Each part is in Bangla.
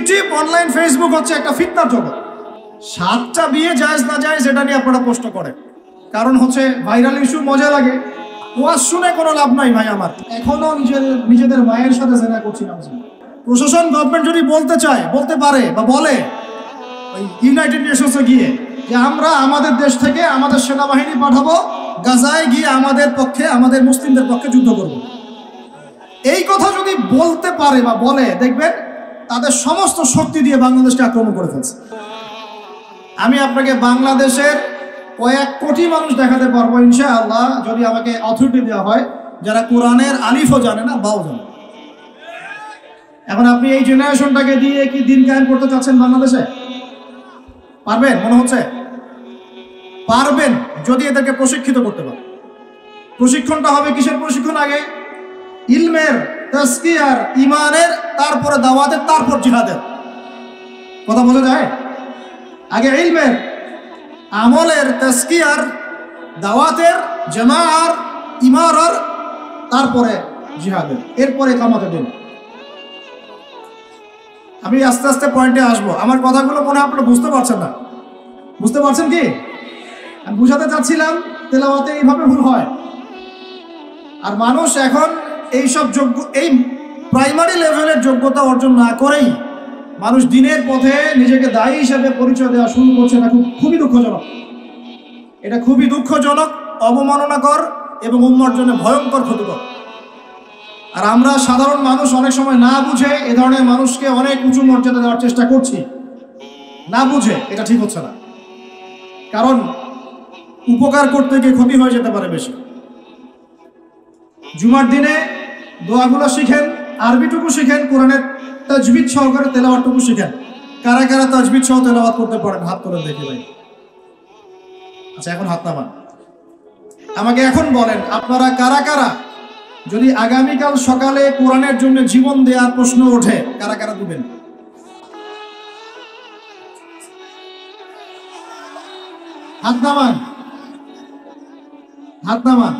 ইউটিউব, অনলাইন, ফেসবুক হচ্ছে একটা ফিতনার জগৎ। 7টা বিয়ে জায়েজ না জায়েজ এটা নিয়ে আপনারা প্রশ্ন করেন, কারণ হচ্ছে ভাইরাল ইস্যু, মজা লাগে। ওয়াজ শুনে কোনো লাভ নাই ভাই আমার। এখনো নিজেদের মায়ের সাথে জেনা করছি না। প্রশাসন, গভর্নমেন্ট যদি বলতে চায়, বলতে পারে বা বলে ওই ইউনাইটেড নেশনসে গিয়ে যে আমরা আমাদের দেশ থেকে আমাদের সেনাবাহিনী পাঠাবো, গাজায় গিয়ে আমাদের পক্ষে, আমাদের মুসলিমদের পক্ষে যুদ্ধ করব, এই কথা যদি বলতে পারে বা বলে, দেখবেন তাদের সমস্ত শক্তি দিয়ে বাংলাদেশকে আক্রমণ করে ফেলছে। আমি আপনাকে বাংলাদেশের কয়েক কোটি মানুষ দেখাতে পারবো ইনশাআল্লাহ, যদি আমাকে অথরিটি দেওয়া হয়, যারা কোরআনের আলিফও জানে না, বাও জানে। এখন আপনি এই জেনারেশনটাকে দিয়ে কি দিন কায়েম করতে চাচ্ছেন বাংলাদেশে? পারবেন? মনে হচ্ছে পারবেন যদি এদেরকে প্রশিক্ষিত করতে পারে। প্রশিক্ষণটা হবে কিসের প্রশিক্ষণ? আগে ইলমের, তাজকিয়ার, ইমানের, তারপরে দাওয়াতের, তারপর জিহাদের। কথা বোঝা যায়? আগে ইলমের, আমলের, তাজকিয়ার, দাওয়াতের, জামাআর, ইমারার, তারপরে জিহাদের, এরপরে কামাতে দিন। আমি আস্তে আস্তে পয়েন্টে আসবো। আমার কথাগুলো মনে হয় আপনারা বুঝতে পারছেন না। বুঝতে পারছেন কি? আমি বুঝাতে চাচ্ছিলাম তেলাওয়াতে এইভাবে ভুল হয়। আর মানুষ এখন এইসব এই প্রাইমারি লেভেলের যোগ্যতা অর্জন না করেই মানুষ দিনের পথে নিজেকে দায়ী হিসেবে পরিচয় দেওয়া শুরু করছে। এটা খুবই দুঃখজনক। এটা খুবই দুঃখজনক, অবমাননাকর এবং উম্মার জন্য ভয়ঙ্কর ক্ষতিকর। আর আমরা সাধারণ মানুষ অনেক সময় না বুঝে এ ধরনের মানুষকে অনেক উঁচু মর্যাদা দেওয়ার চেষ্টা করছি, না বুঝে। এটা ঠিক হচ্ছে না, কারণ উপকার করতে গিয়ে ক্ষতি হয়ে যেতে পারে বেশি। জুমার দিনে দোয়াগুলো শিখেন, আরবিটুকু শিখেন, কোরআনের তাজবিদ সহকারে তেলাওয়াতটুকু শিখেন। কারা কারা তাজবিদ সহ তেলাওয়াত করতে পারেন হাত তুলে দেখি ভাই। আচ্ছা, এখন হাত নামান। আমাকে এখন বলেন আপনারা কারা কারা, যদি আগামীকাল সকালে কোরআনের জন্য জীবন দেওয়ার প্রশ্ন ওঠে, কারা কারা দিবেন? হাত নামান, হাত নামান।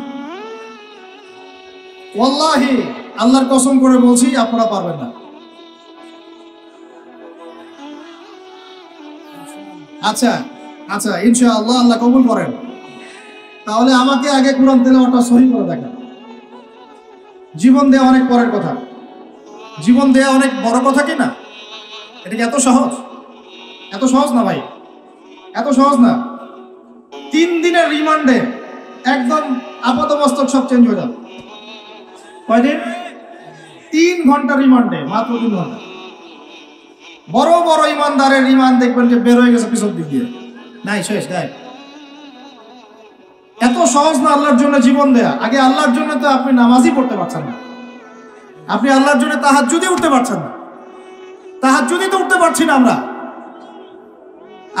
ওয়াল্লাহি, আল্লাহর কসম করে বলছি আপনারা পারবেন না। আচ্ছা আচ্ছা, ইনশাআল্লাহ আল্লাহ কবুল করেন। তাহলে আমাকে আগে কোরআন তেলাওয়াতটা সহি করে দেখেন। জীবন দেওয়া অনেক পরের কথা, জীবন দেওয়া অনেক বড় কথা কি না? এটা কি এত সহজ? এত সহজ না ভাই, এত সহজ না। 3 দিনের রিমান্ডে একদম আপাতমস্তক সব চেঞ্জ হয়ে যাবে। কয়দিন? 3 ঘন্টা রিমান্ডে, মাত্র 3 ঘন্টা। বড় বড় ইমানদারের রিমান্ড দেখবেন যে বের হয়ে গেছে পিছন দিক দিয়ে, নাই শেষ নাই। এত সহজ না আল্লাহর জন্য জীবন দেয়া। আগে আল্লাহর জন্য তো আপনি নামাজই পড়তে পারছেন না, আপনি আল্লাহর জন্য তাহাজ্জুদে উঠতে পারছেন না। তাহাজ্জুদে তো উঠতে পারছি না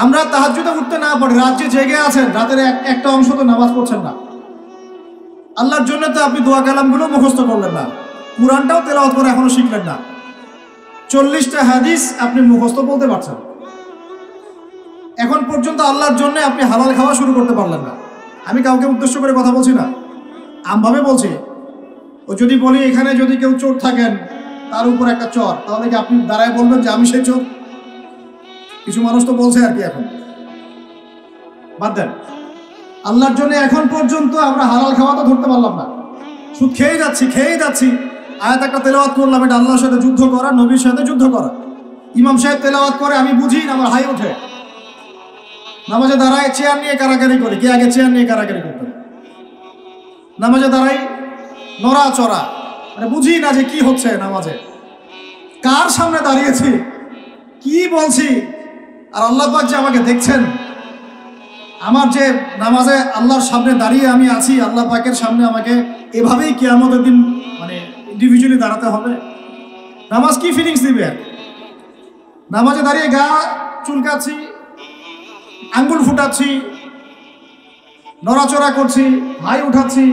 আমরা তাহাজ্জুদে উঠতে না পারি, রাত জেগে আছেন, রাতের একটা অংশ তো নামাজ পড়ছেন না। আল্লাহর জন্য তো আপনি দোয়া কালামগুলো মুখস্থ করলেন না, কুরআনটাও তেলাওয়াত করে এখনো শিখলেন না, 40টা হাদিস আপনি মুখস্থ বলতে পারছেন। এখন পর্যন্ত আল্লাহর জন্য আপনি হালাল খাওয়া শুরু করতে পারলেন না। আমি কাউকে উদ্দেশ্য করে কথা বলছি না, আমভাবে বলছি। ও যদি বলি এখানে যদি কেউ চোর থাকেন, তার উপর একটা চর, তাহলে কি আপনি দাঁড়ায় বলবেন যে আমি সেই চোর? কিছু মানুষ তো বলছে আর কি। এখন বাদ দেন, আল্লাহর জন্য এখন পর্যন্ত আমরা হালাল খাওয়া তো ধরতে পারলাম না, শুধু খেয়েই যাচ্ছি। আয়াত একটা তেলাওয়াত করলাম, এটা আল্লাহর সাথে যুদ্ধ করা, নবীর সাথে যুদ্ধ করা। ইমাম সাহেব তেলাওয়াত করে, আমি বুঝি, আমার হাই ওঠে। নামাজে দাঁড়ায় চেয়ার নিয়ে কারাকারি করি, কে আগে চেয়ার নিয়ে কারাকারি করতে? নামাজে দাঁড়াই নড়াচড়া, মানে বুঝি না যে কি হচ্ছে নামাজে, কার সামনে দাঁড়িয়েছি, কি বলছি। আর আল্লাহ পাক যে আমাকে দেখছেন, আমার যে নামাজে আল্লাহর সামনে দাঁড়িয়ে আমি আছি, আল্লাহ পাকের সামনে আমাকে এভাবেই কিয়ামতের দিন মানে ইন্ডিভিজুয়ালি দাঁড়াতে হবে। নামাজ কি ফিলিংস দিবে? নামাজে দাঁড়িয়ে গা চুলকাচ্ছি, আঙ্গুল ফুটাচ্ছি, নড়াচড়া করছি, হাই উঠাচ্ছি।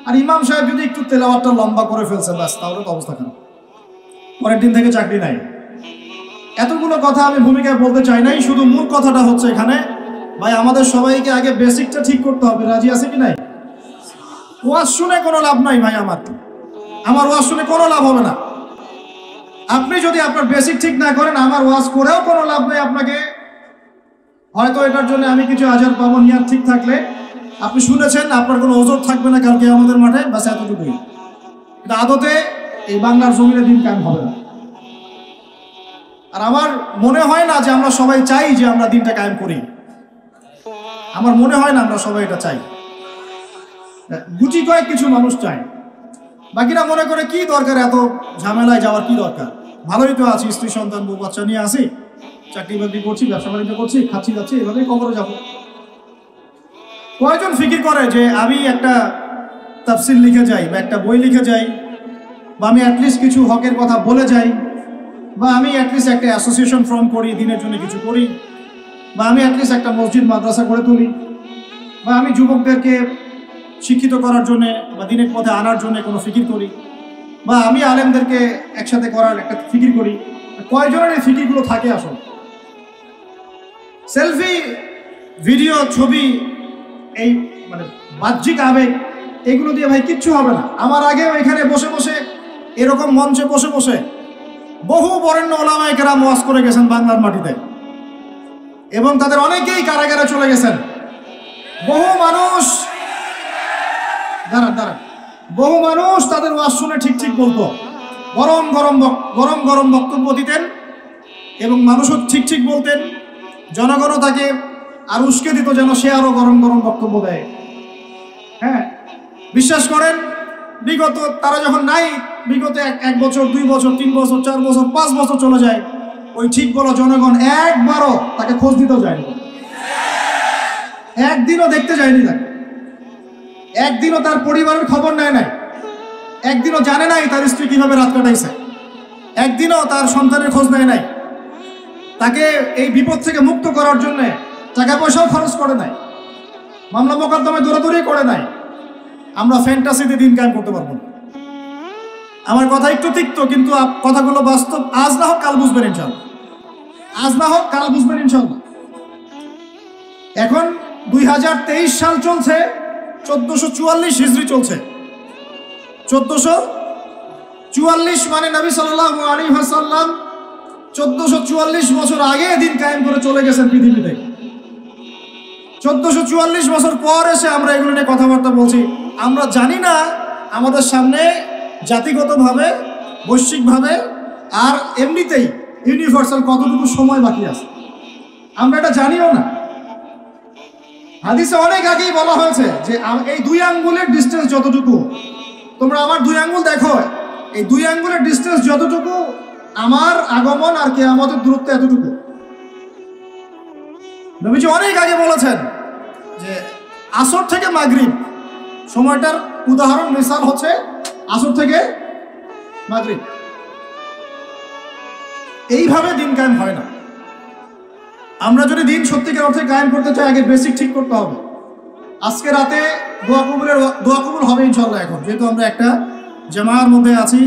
আর ইমাম সাহেব যদি একটু তেলাওয়াতটা লম্বা করে ফেলছে, ব্যাস, তাহলে তো অবস্থা খারাপ, পরের দিন থেকে চাকরি নাই। এতগুলো কথা আমি ভূমিকায় বলতে চাই নাই। শুধু মূল কথাটা হচ্ছে এখানে, ভাই আমাদের সবাইকে আগে বেসিকটা ঠিক করতে হবে। রাজি আছে কি নাই? ওয়াজ শুনে কোনো লাভ নাই ভাই, আমার ওয়াজ শুনে কোনো লাভ হবে না। আপনি যদি আপনার বেসিক ঠিক না করেন, আমার ওয়াজ করেও কোনো লাভ নেই। আপনাকে হয়তো এটার জন্য আমি কিছু আজার পাবো, নিয়াত ঠিক থাকলে। আপনি শুনেছেন, আপনার কোনো ওজোর থাকবে না কালকে আমাদের মাঠে, বাস এতটুকুই। এটা আদতে এই বাংলার জমিনে দিন কায়েম হবে না। আর আমার মনে হয় না যে আমরা সবাই চাই যে আমরা দিনটা কায়েম করি। আমার মনে হয় না আমরা সবাই এটা চাই। গুটি কয়েক কিছু মানুষ চায়, বাকিরা মনে করে কি দরকার এত ঝামেলায় যাওয়ার, কি দরকার, ভালোই তো আছি, স্ত্রী সন্তান বউ বাচ্চা নিয়ে আসি, চাকরি বাকরি করছি, ব্যবসা বাণিজ্য করছি, খাচ্ছি যাচ্ছি, এভাবেই কবরে যাব। কয়জন ফিকির করে যে আমি একটা তাফসির লিখে যাই, বা একটা বই লিখে যাই, বা আমি অ্যাটলিস্ট কিছু হকের কথা বলে যাই, বা আমি অ্যাটলিস্ট একটা অ্যাসোসিয়েশন ফর্ম করি, দিনের জন্য কিছু করি, বা আমি অ্যাটলিস্ট একটা মসজিদ মাদ্রাসা করে তুলি, বা আমি যুবকদেরকে শিক্ষিত করার জন্যে বা দিনের পথে আনার জন্য কোনো ফিকির করি, বা আমি আলেমদেরকে একসাথে করার একটা ফিকির করি। কয়জনের এই ফিকিরগুলো থাকে আসলে? সেলফি, ভিডিও, ছবি, এই মানে বাহ্যিক আবেগ, এগুলো দিয়ে ভাই কিচ্ছু হবে না। আমার আগেও এখানে বসে বসে, এরকম মঞ্চে বসে বসে বহু বরেণ্য ওলামায়ে কেরাম ওয়াজ করে গেছেন বাংলার মাটিতে, এবং তাদের অনেকেই কারাগারে চলে গেছেন। বহু মানুষ বহু মানুষ তাদের ওয়াজ শুনে ঠিক ঠিক বলতো, গরম গরম বক্তব্য দিতেন, এবং মানুষও ঠিক ঠিক বলতেন, জনগণও তাকে আর উস্কে দিত যেন সে আরো গরম বক্তব্য দেয়। হ্যাঁ, বিশ্বাস করেন, বিগত তারা যখন নাই, বিগত 1 বছর 2 বছর 3 বছর 4 বছর 5 বছর চলে যায়, ওই ঠিক বলো জনগণ একবারও তাকে খোঁজ দিতেও যায়নি, একদিনও দেখতে যায়নি তাকে, একদিনও তার পরিবারের খবর নেয় নাই, একদিনও জানে নাই তার স্ত্রী কিভাবে রাত কাটাইছে, একদিনও তার সন্তানের খোঁজ নেয় নাই, তাকে এই বিপদ থেকে মুক্ত করার জন্য টাকা পয়সাও খরচ করে নাই, মামলা মোকদ্দমায় দৌড়াদৌড়ি করে নাই। আমরা ফ্যান্টাসিতে দিন কায়েম করতে পারবো না। আমার কথা একটু তিক্ত, কিন্তু কথাগুলো বাস্তব। আজ না হোক কাল বুঝবেন ইনশাআল্লাহ, আজ না হোক কাল বুঝবেন ইনশাআল্লাহ। এখন 2023 সাল চলছে, 1444 হিজরি চলছে। 1444 মানে নবী সাল্লাল্লাহু আলাইহি ওয়াসাল্লাম 1444 বছর আগে দিন কায়েম করে চলে গেছেন পৃথিবীতে। 1444 বছর পর এসে আমরা এগুলো নিয়ে কথাবার্তা বলছি। আমরা জানি না আমাদের সামনে জাতিগতভাবে, বৈশ্বিকভাবে, আর এমনিতেই ইউনিভার্সাল কতটুকু সময় বাকি আছে, আমরা এটা জানিও না। হাদিসে অনেক আগেই বলা হয়েছে যে এই 2 আঙ্গুলের ডিস্টেন্স যতটুকু, তোমরা আমার 2 আঙ্গুল দেখো, এই 2 আঙ্গুলের ডিস্টেন্স যতটুকু, আমার আগমন আর কিয়ামতের দূরত্ব এতটুকু। নবীজি অনেক আগে বলেছেন যে আসর থেকে মাগরিব, সময়টার উদাহরণ মিসাল হচ্ছে আসর থেকে মাগরিব। এইভাবে দিন কায়েম হয় না। আমরা যদি দিন সত্যিকার অর্থে কায়েম করতে চাই, আগে বেসিক ঠিক করতে হবে। আজকে রাতে দোয়া কবুল হবে ইনশাআল্লাহ। এখন যেহেতু আমরা একটা জামায়ার মধ্যে আছি,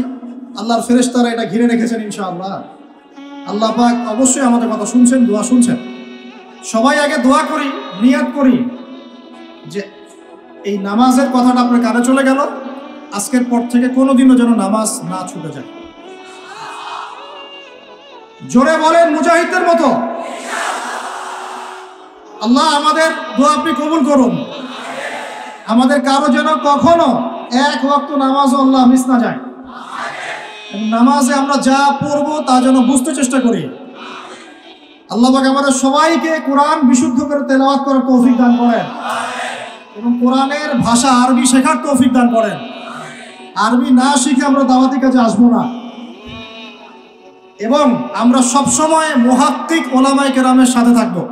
আল্লাহর ফেরেশতারা এটা ঘিরে রেখেছেন ইনশাআল্লাহ। আল্লাহ পাক অবশ্যই আমাদের কথা শুনছেন, দোয়া শুনছেন। সবাই আগে দোয়া করি, নিয়াত করি যে এই নামাজের কথাটা আপনার কানে চলে গেল, আজকের পর থেকে কোনোদিনও যেন নামাজ না ছুটে যায়। জোরে বলেন মুজাহিদদের মতো। আল্লাহ আমাদের দোয়া আপনি কবুল করুন। আমাদের কারো যেন কখনো 1 ওয়াক্ত নামাজও আল্লাহ মিস না যায়। নামাজে আমরা যা পড়বো তা যেন বুঝতে চেষ্টা করি। আল্লাহ পাক আমাদের সবাইকে কোরআন বিশুদ্ধ করে তেলাওয়াত করার তৌফিক দান করেন, এবং কোরআনের ভাষা আরবি শেখার তৌফিক দান করেন। আরবি না শিখে আমরা দাওয়াতি কাজে আসবো না, এবং আমরা সবসময় মুহাক্কিক ওলামায়ে কেরামের সাথে থাকবো।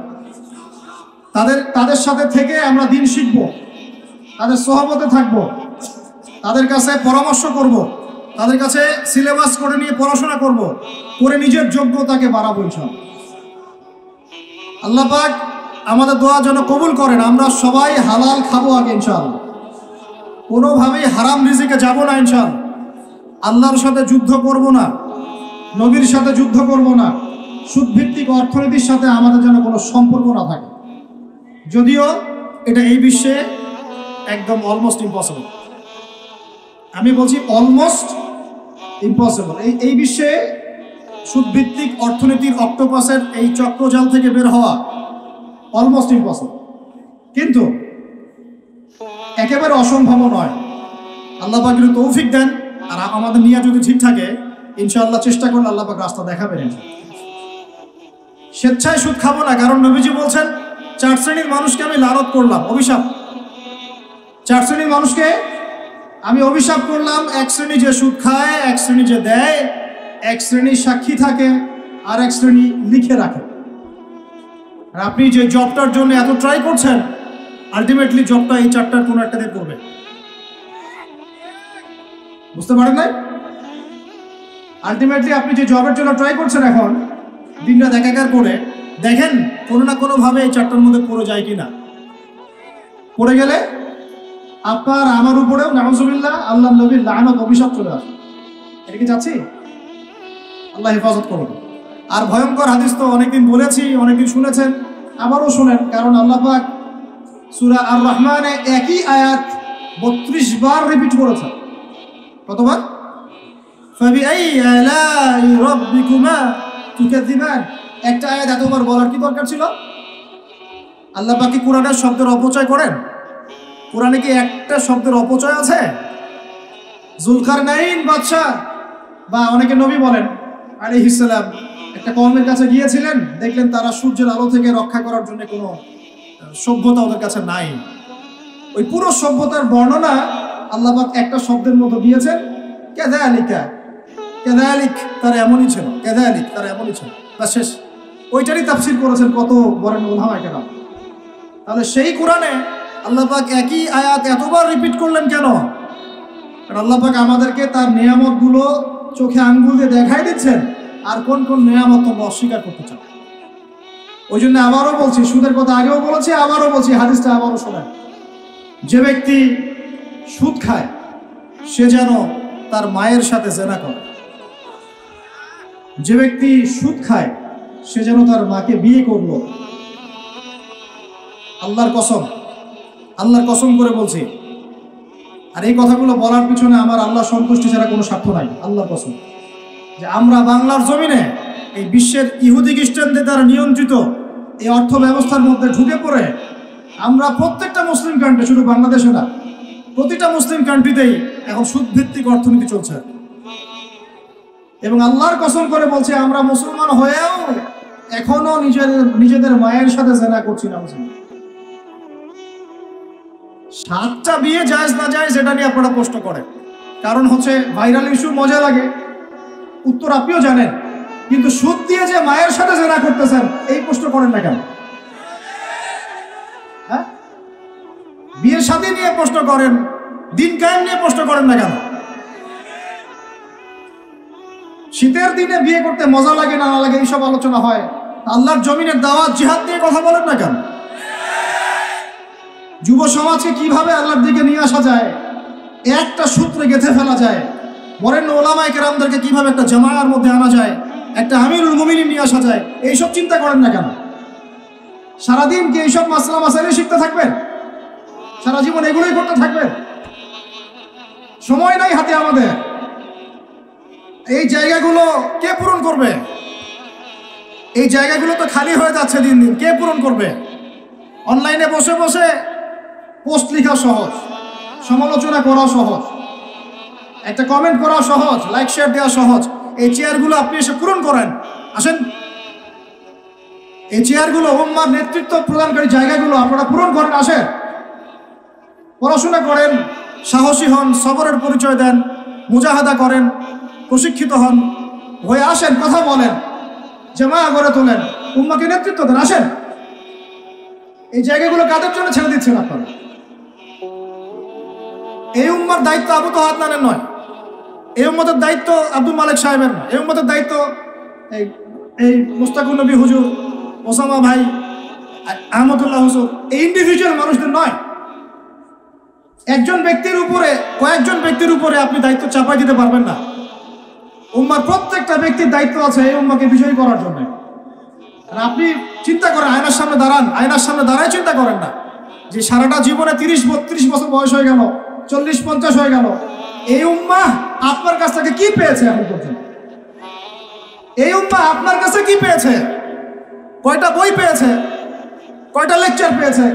তাদের সাথে থেকে আমরা দিন শিখবো, তাদের সোহবতে থাকবো, তাদের কাছে পরামর্শ করব, তাদের কাছে সিলেবাস করে নিয়ে পড়াশোনা করব, করে নিজের যোগ্যতাকে বাড়াবো ইনশাআল্লাহ। আল্লাহ পাক আমাদের দোয়া যেন কবুল করেন। আমরা সবাই হালাল খাবো আগে ইনশাআল্লাহ, কোনোভাবেই হারাম রিজিকে যাব না ইনশাআল্লাহ। আল্লাহর সাথে যুদ্ধ করব না, নবীর সাথে যুদ্ধ করব না, সুদভিত্তিক অর্থনীতির সাথে আমাদের যেন কোনো সম্পর্ক না থাকে। যদিও এটা এই বিশ্বে একদম অলমোস্ট ইম্পসিবল। আমি বলছি অলমোস্ট ইম্পসিবল। এই বিশ্বে সুদভিত্তিক অর্থনীতির অক্টোপাসের এই চক্রজাল থেকে বের হওয়া অলমোস্ট ইম্পসিবল, কিন্তু একেবারে অসম্ভব নয়। আল্লাহ পাক যদি তৌফিক দেন আর আমাদের নিয়ে যদি ঠিক থাকে, ইনশাআল্লাহ চেষ্টা করলে আল্লাহ পাক রাস্তা দেখাবেন। স্বেচ্ছায় সুদ খাবো না, কারণ নবীজি বলছেন 4 শ্রেণীর মানুষকে আমি লানত করলাম, অভিশাপ। 4 শ্রেণীর মানুষকে আমি অভিশাপ করলাম। 1 শ্রেণী যে সুদ খায়, 1 শ্রেণী যে দেয়, 1 শ্রেণী সাক্ষী থাকে, আর 1 শ্রেণী লিখে রাখে। আর আপনি যে জবটার জন্য এত ট্রাই করছেন, আলটিমেটলি জবটা এই 4টার কোনো একটা দিয়ে করবে। বুঝতে পারেন নাই? আলটিমেটলি আপনি যে জবের জন্য ট্রাই করছেন এখন দিনরাত একাকার করে, দেখেন কোনো না কোনো ভাবে এই 4টার মধ্যে পড়ে যায় কিনা। পড়ে গেলে আপনার আমার উপরেও নাউজুবিল্লাহ আল্লাহ নবীর লানত অভিশাপ চলে আসে। এটা কি চাচ্ছি? আল্লাহ হেফাজত করুন। আর ভয়ঙ্কর হাদিস তো অনেকদিন বলেছি, অনেকদিন শুনেছেন, আবারও শুনেন, কারণ আল্লাহ পাক সূরা আর রহমানে একই আয়াত 32 বার রিপিট করেছেন। কতবার? ফাবিআই আলাই রাব্বিকুমা তুকাযিবান। একটা আয়াত এতবার বলার কি দরকার ছিল? আল্লাহ পাক কি কোরআনের শব্দের অপচয় করেন? কোরআনে কি একটা শব্দের অপচয় আছে? জুলকারনাইন বাদশা বা অনেকে নবী বলেন আলাইহিস সালাম একটা কওমের কাছে গিয়েছিলেন, দেখলেন তারা সূর্যের আলো থেকে রক্ষা করার জন্য কোনো সভ্যতা ওদের কাছে নাই। ওই পুরো সভ্যতার বর্ণনা আল্লাহ পাক একটা শব্দের মধ্যে দিয়েছেন, কাযালিকা। কাযালিক তারা এমনই ছিল, কাযালিক তারা এমনই ছিল, বাস শেষ। ওইটারই তাফসীর করেছেন কত বড় উলামায়ে কেরাম। তাহলে সেই কোরআনে আল্লাহ পাক একই আয়াত এতবার রিপিট করলেন কেন? কারণ আল্লাহ পাক আমাদেরকে তার নিয়ামতগুলো চোখে আঙ্গুল দিয়ে দেখাই দিচ্ছেন, আর কোন কোন নিয়ামত তোমরা অস্বীকার করতে চাও। ওই জন্য আবারও বলছি, সুদের কথা আগেও বলেছি, আবারও বলছি, হাদিসটা আবারও শোনেন। যে ব্যক্তি সুদ খায় সে যেন তার মায়ের সাথে জেনা করে। যে ব্যক্তি সুদ খায় সে যেন তার মাকে বিয়ে করলো। আল্লাহর কসম, আল্লাহর কসম করে বলছি। আর এই কথাগুলো বলার পিছনে আমার আল্লাহ সন্তুষ্টি ছাড়া কোনো স্বার্থ নাই। আল্লাহর কসম যে আমরা বাংলার জমিনে এই বিশ্বের ইহুদি খ্রিস্টানদের দ্বারা নিয়ন্ত্রিত এই অর্থ ব্যবস্থার মধ্যে ঢুকে পড়ে আমরা প্রত্যেকটা মুসলিম কান্ট্রি, শুধু বাংলাদেশে না, প্রতিটা মুসলিম কান্ট্রিতেই এখন সুদভিত্তিক অর্থনীতি চলছে। এবং আল্লাহর কসম করে বলছে আমরা মুসলমান হয়েও এখনো নিজেদের মায়ের সাথে জেনা করছি না। 7টা বিয়ে জায়েজ না জায়েজ এটা নিয়ে আপনারা প্রশ্ন করেন, কারণ হচ্ছে ভাইরাল ইস্যু, মজা লাগে, উত্তর আপনিও জানেন। কিন্তু সুদ দিয়ে যে মায়ের সাথে জেনা করতেছেন এই প্রশ্ন করেন না কেন? হ্যাঁ, বিয়ের সাথে নিয়ে প্রশ্ন করেন, দিন কায়েম নিয়ে প্রশ্ন করেন না কেন? শীতের দিনে বিয়ে করতে মজা লাগে না লাগে এইসব আলোচনা হয়, আল্লাহর জমিনের দাওয়াত জিহাদ নিয়ে কথা বলেন না কেন? যুব সমাজকে কিভাবে আল্লাহর দিকে নিয়ে আসা যায়, একটা সূত্রে গেঁথে ফেলা যায়, বরেণ্য ওলামায়ে কেরামদেরকে কিভাবে একটা জামায়ার মধ্যে আনা যায়, একটা আমিরুল মুমিনিন নিয়ে আসা যায়, এইসব চিন্তা করেন না কেন? সারাদিন কি এইসব মাসলা মাসাইল শিখতে থাকবেন? সারা জীবন এগুলোই করতে থাকবেন? সময় নাই হাতে আমাদের। এই জায়গাগুলো কে পূরণ করবে? এই জায়গাগুলো তো খালি হয়ে যাচ্ছে দিন দিন, কে পূরণ করবে? অনলাইনে বসে বসে পোস্ট লেখা সহজ, সমালোচনা করা সহজ, একটা কমেন্ট করা সহজ, লাইক শেয়ার দেওয়া সহজ। এই চেয়ারগুলো আপনি এসে পূরণ করেন, আসেন। এই চেয়ারগুলো উম্মার নেতৃত্ব প্রদানকারী জায়গাগুলো আপনারা পূরণ করেন, আসেন। পড়াশোনা করেন, সাহসী হন, সবরের পরিচয় দেন, মুজাহাদা করেন, প্রশিক্ষিত হন, হয়ে আসেন, কথা বলেন, জামায়া গড়ে তোলেন, উম্মাকে নেতৃত্ব দেন, আসেন। এই জায়গাগুলো কাদের জন্য ছেড়ে দিচ্ছেন আপনারা? এই উম্মার দায়িত্ব আবু তো আদনানের নয়, এই উম্মতের দায়িত্ব আব্দুল মালিক সাহেবের নয়, এই উম্মতের দায়িত্ব এই মুস্তাকুর নবী হুজুর, ওসামা ভাই, আহমদুল্লাহ হুজুর, এই ইন্ডিভিজুয়াল মানুষদের নয়। একজন ব্যক্তির উপরে, কয়েকজন ব্যক্তির উপরে আপনি দায়িত্ব চাপাই দিতে পারবেন না। উম্মার প্রত্যেকটা ব্যক্তির দায়িত্ব আছে এই উম্মাকে বিজয়ী করার জন্য। আর আপনি চিন্তা করেন, আয়নার সামনে দাঁড়ান, আয়নার সামনে দাঁড়ায় চিন্তা করেন না যে সারাটা জীবনে 30-32 বছর বয়স হয়ে গেল, 40-50 হয়ে গেল, এই উম্মাহ আপনার কাছ থেকে কি পেয়েছে এখন পর্যন্ত? এই উম্মাহ আপনার কাছে কি পেয়েছে? কয়টা বই পেয়েছে? কয়টা লেকচার পেয়েছে?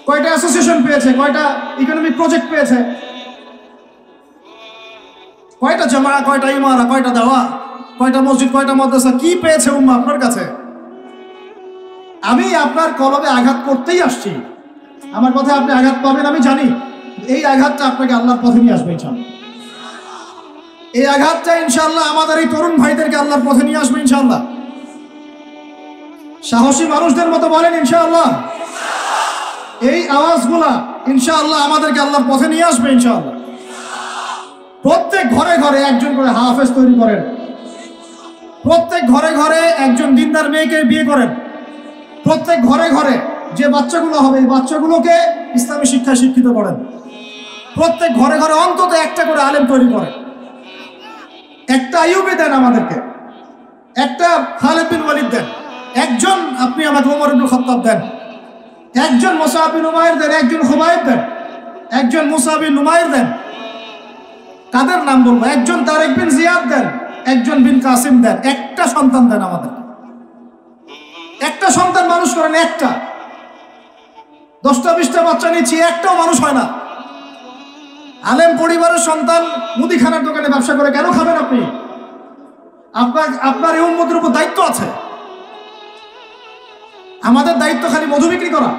কয়টা অ্যাসোসিয়েশন পেয়েছে? কয়টা ইকোনমিক প্রজেক্ট পেয়েছে? কয়টা জামা, কয়টা ইমারা, কয়টা দাওয়া, কয়টা মসজিদ, কয়টা মাদ্রাসা, কি পেয়েছে উম্মাহ আপনার কাছে? আমি আপনার কলবে আঘাত করতেই আসছি। আমার কথায় আপনি আঘাত পাবেন আমি জানি। এই আঘাতটা আপনাকে আল্লাহর পথে নিয়ে আসবে ইনশাআল্লাহ। এই আঘাতটা ইনশাআল্লাহ আমাদের এই তরুণ ভাইদেরকে আল্লাহর পথে নিয়ে আসবে ইনশাআল্লাহ। সাহসী মানুষদের মতো বলেন ইনশাআল্লাহ। এই আওয়াজগুলা ইনশাআল্লাহ আমাদেরকে আল্লাহর পথে নিয়ে আসবে ইনশাআল্লাহ। প্রত্যেক ঘরে ঘরে একজন করে হাফেজ তৈরি করেন। প্রত্যেক ঘরে ঘরে একজন দিনদার মেয়েকে বিয়ে করেন। প্রত্যেক ঘরে ঘরে যে বাচ্চাগুলো হবে এই বাচ্চাগুলোকে ইসলামী শিক্ষায় শিক্ষিত করেন। প্রত্যেক ঘরে ঘরে অন্তত একটা করে আলেম তৈরি করেন। একটা আইয়ুবী দেন আমাদেরকে, একটা খালিদ বিন ওয়ালিদ দেন, একজন আপনি আমাকে ওমর ইবনে খাত্তাব দেন, একজন মুসআব বিন উমাইর দেন, একজন খুবাইব দেন, একজন মুসআব বিন নুমাইর দেন। কাদের নাম বলবো? একজন তারেক বিন জিয়াদ দেন, একজন বিন কাসিম দেন। একটা সন্তান দেন আমাদের, একটা সন্তান মানুষ করেন। একটা 10টা 20টা বাচ্চা নিচ্ছি, একটাও মানুষ হয় না। আলেম পরিবারের সন্তান মুদিখানার দোকানে ব্যবসা করে কেন খাবেন আপনি? আপনার এই উম্মতের উপর দায়িত্ব আছে। আমাদের দায়িত্ব খালি মধু বিক্রি করা,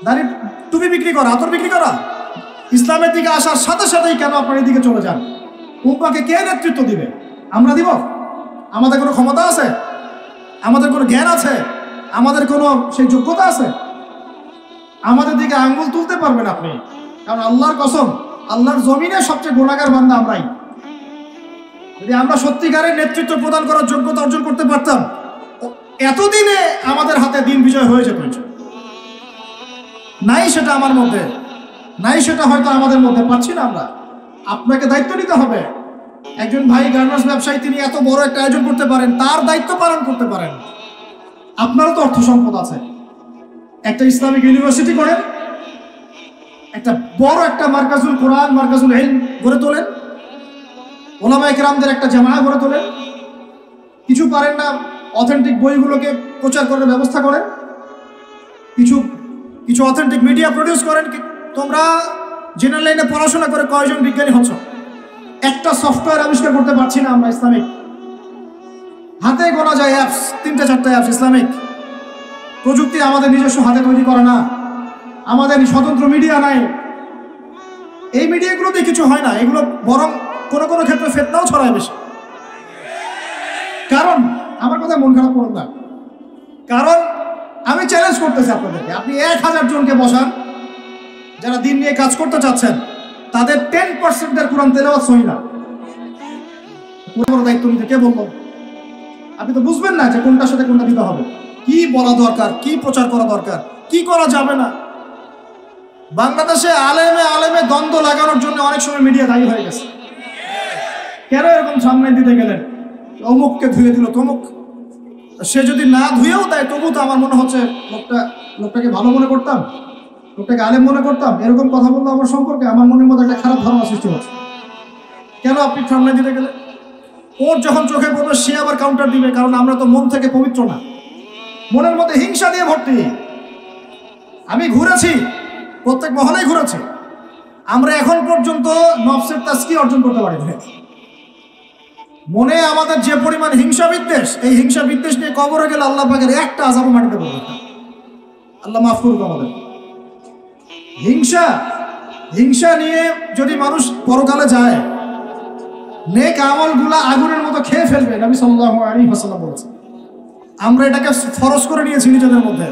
দাড়ি টুপি বিক্রি করা, আতর বিক্রি করা? ইসলামের দিকে আসার সাথে সাথেই কেন আপনার এদিকে চলে যান? উম্মাহকে কে নেতৃত্ব দিবে? আমরা দিব? আমাদের কোনো ক্ষমতা আছে? আমাদের কোনো জ্ঞান আছে? আমাদের কোনো সেই যোগ্যতা আছে? আমাদের দিকে আঙ্গুল তুলতে পারবেন আপনি? কারণ আল্লাহর কসম, আল্লাহর জমিনে সবচেয়ে গুনাহগার বান্দা আমরাই। যদি আমরা সত্যিকারের নেতৃত্ব প্রদান করার যোগ্যতা অর্জন করতে পারতাম, এতদিনে আমাদের হাতে দিন বিজয় হয়ে যেত। নাই সেটা আমার মধ্যে, নাই সেটা হয়তো আমাদের মধ্যে, পাচ্ছি না আমরা। আপনাকে দায়িত্ব নিতে হবে। একজন ভাই গার্মেন্টস ব্যবসায়ী, তিনি এত বড় একটা আয়োজন করতে পারেন, তার দায়িত্ব পালন করতে পারেন। আপনারও তো অর্থ সম্পদ আছে, একটা ইসলামিক ইউনিভার্সিটি করেন, একটা বড় একটা মার্কাজুল কোরআন, মার্কাজুল ইলম গড়ে তোলেন, ওলামায়ে কেরামদের একটা জামায়া গড়ে তোলেন। কিছু পারেন না, অথেন্টিক বইগুলোকে প্রচার করার ব্যবস্থা করেন, কিছু অথেন্টিক মিডিয়া প্রডিউস করেন। তোমরা জেনারেল লাইনে পড়াশোনা করে কয়জন বিজ্ঞানী হচ্ছ? একটা সফটওয়্যার আবিষ্কার করতে পারছি না আমরা ইসলামিক। হাতে গোনা যায় অ্যাপস, 3টা 4টা অ্যাপস ইসলামিক। প্রযুক্তি আমাদের নিজস্ব হাতে তৈরি করা না, আমাদের স্বতন্ত্র মিডিয়া নাই। এই মিডিয়াগুলোতে কিছু হয় না, এগুলো বরং কোনো কোনো ক্ষেত্রে ফিতনাও ছড়ায় বেশি। কারণ আমার কথা মন খারাপ করুন না, কারণ আমি চ্যালেঞ্জ করতেছি আপনাদেরকে, আপনি 1000 জনকে বসান যারা দিন নিয়ে কাজ করতে চাচ্ছেন, তাদের 10% কোরআন তেলাওয়াত সহি না। পুরো দায়িত্ব নিতে কে বলবো? আপনি তো বুঝবেন না যে কোনটার সাথে কোনটা দিতে হবে, কি বলা দরকার, কি প্রচার করা দরকার, কি করা যাবে না। বাংলাদেশে আলেমে আলেমে দ্বন্দ্ব লাগানোর জন্য অনেক সময় মিডিয়া দায়ী হয়ে গেছে। কেন এরকম সামনে দিতে গেলেন? অমুককে ধুয়ে দিল তমুক, সে যদি না ধুয়েও দেয় তবু তো আমার মনে হচ্ছে লোকটাকে ভালো মনে করতাম, লোকটাকে আলেম মনে করতাম। এরকম কথা বললো আমার সম্পর্কে, আমার মনের মধ্যে একটা খারাপ ধারণা সৃষ্টি হচ্ছে। কেন আপনি সামনে দিতে গেলেন? ওর যখন চোখে পড়বে সে আবার কাউন্টার দিবে, কারণ আমরা তো মন থেকে পবিত্র না, মনের মধ্যে হিংসা দিয়ে ভর্তি। আমি ঘুরেছি, প্রত্যেক মহলেই ঘুরেছি, আমরা এখন পর্যন্ত নফসের তাজকিয়া অর্জন করতে পারিনি। মনে আমাদের যে পরিমাণ হিংসা বিদ্বেষ, এই হিংসা বিদ্বেষ নিয়ে কবরে গেলে আল্লাহ পাকের একটা আযাবও মাটিতে পড়বে না। আল্লাহ মাফ করুক আমাদের। হিংসা নিয়ে যদি মানুষ পরকালে যায়, নেক আমলগুলা আগুনের মতো খেয়ে ফেলবে, নবী সাল্লাল্লাহু আলাইহি ওয়াসাল্লাম বলেছেন। আমরা এটাকে ফরজ করে নিয়েছি নিজেদের মধ্যে।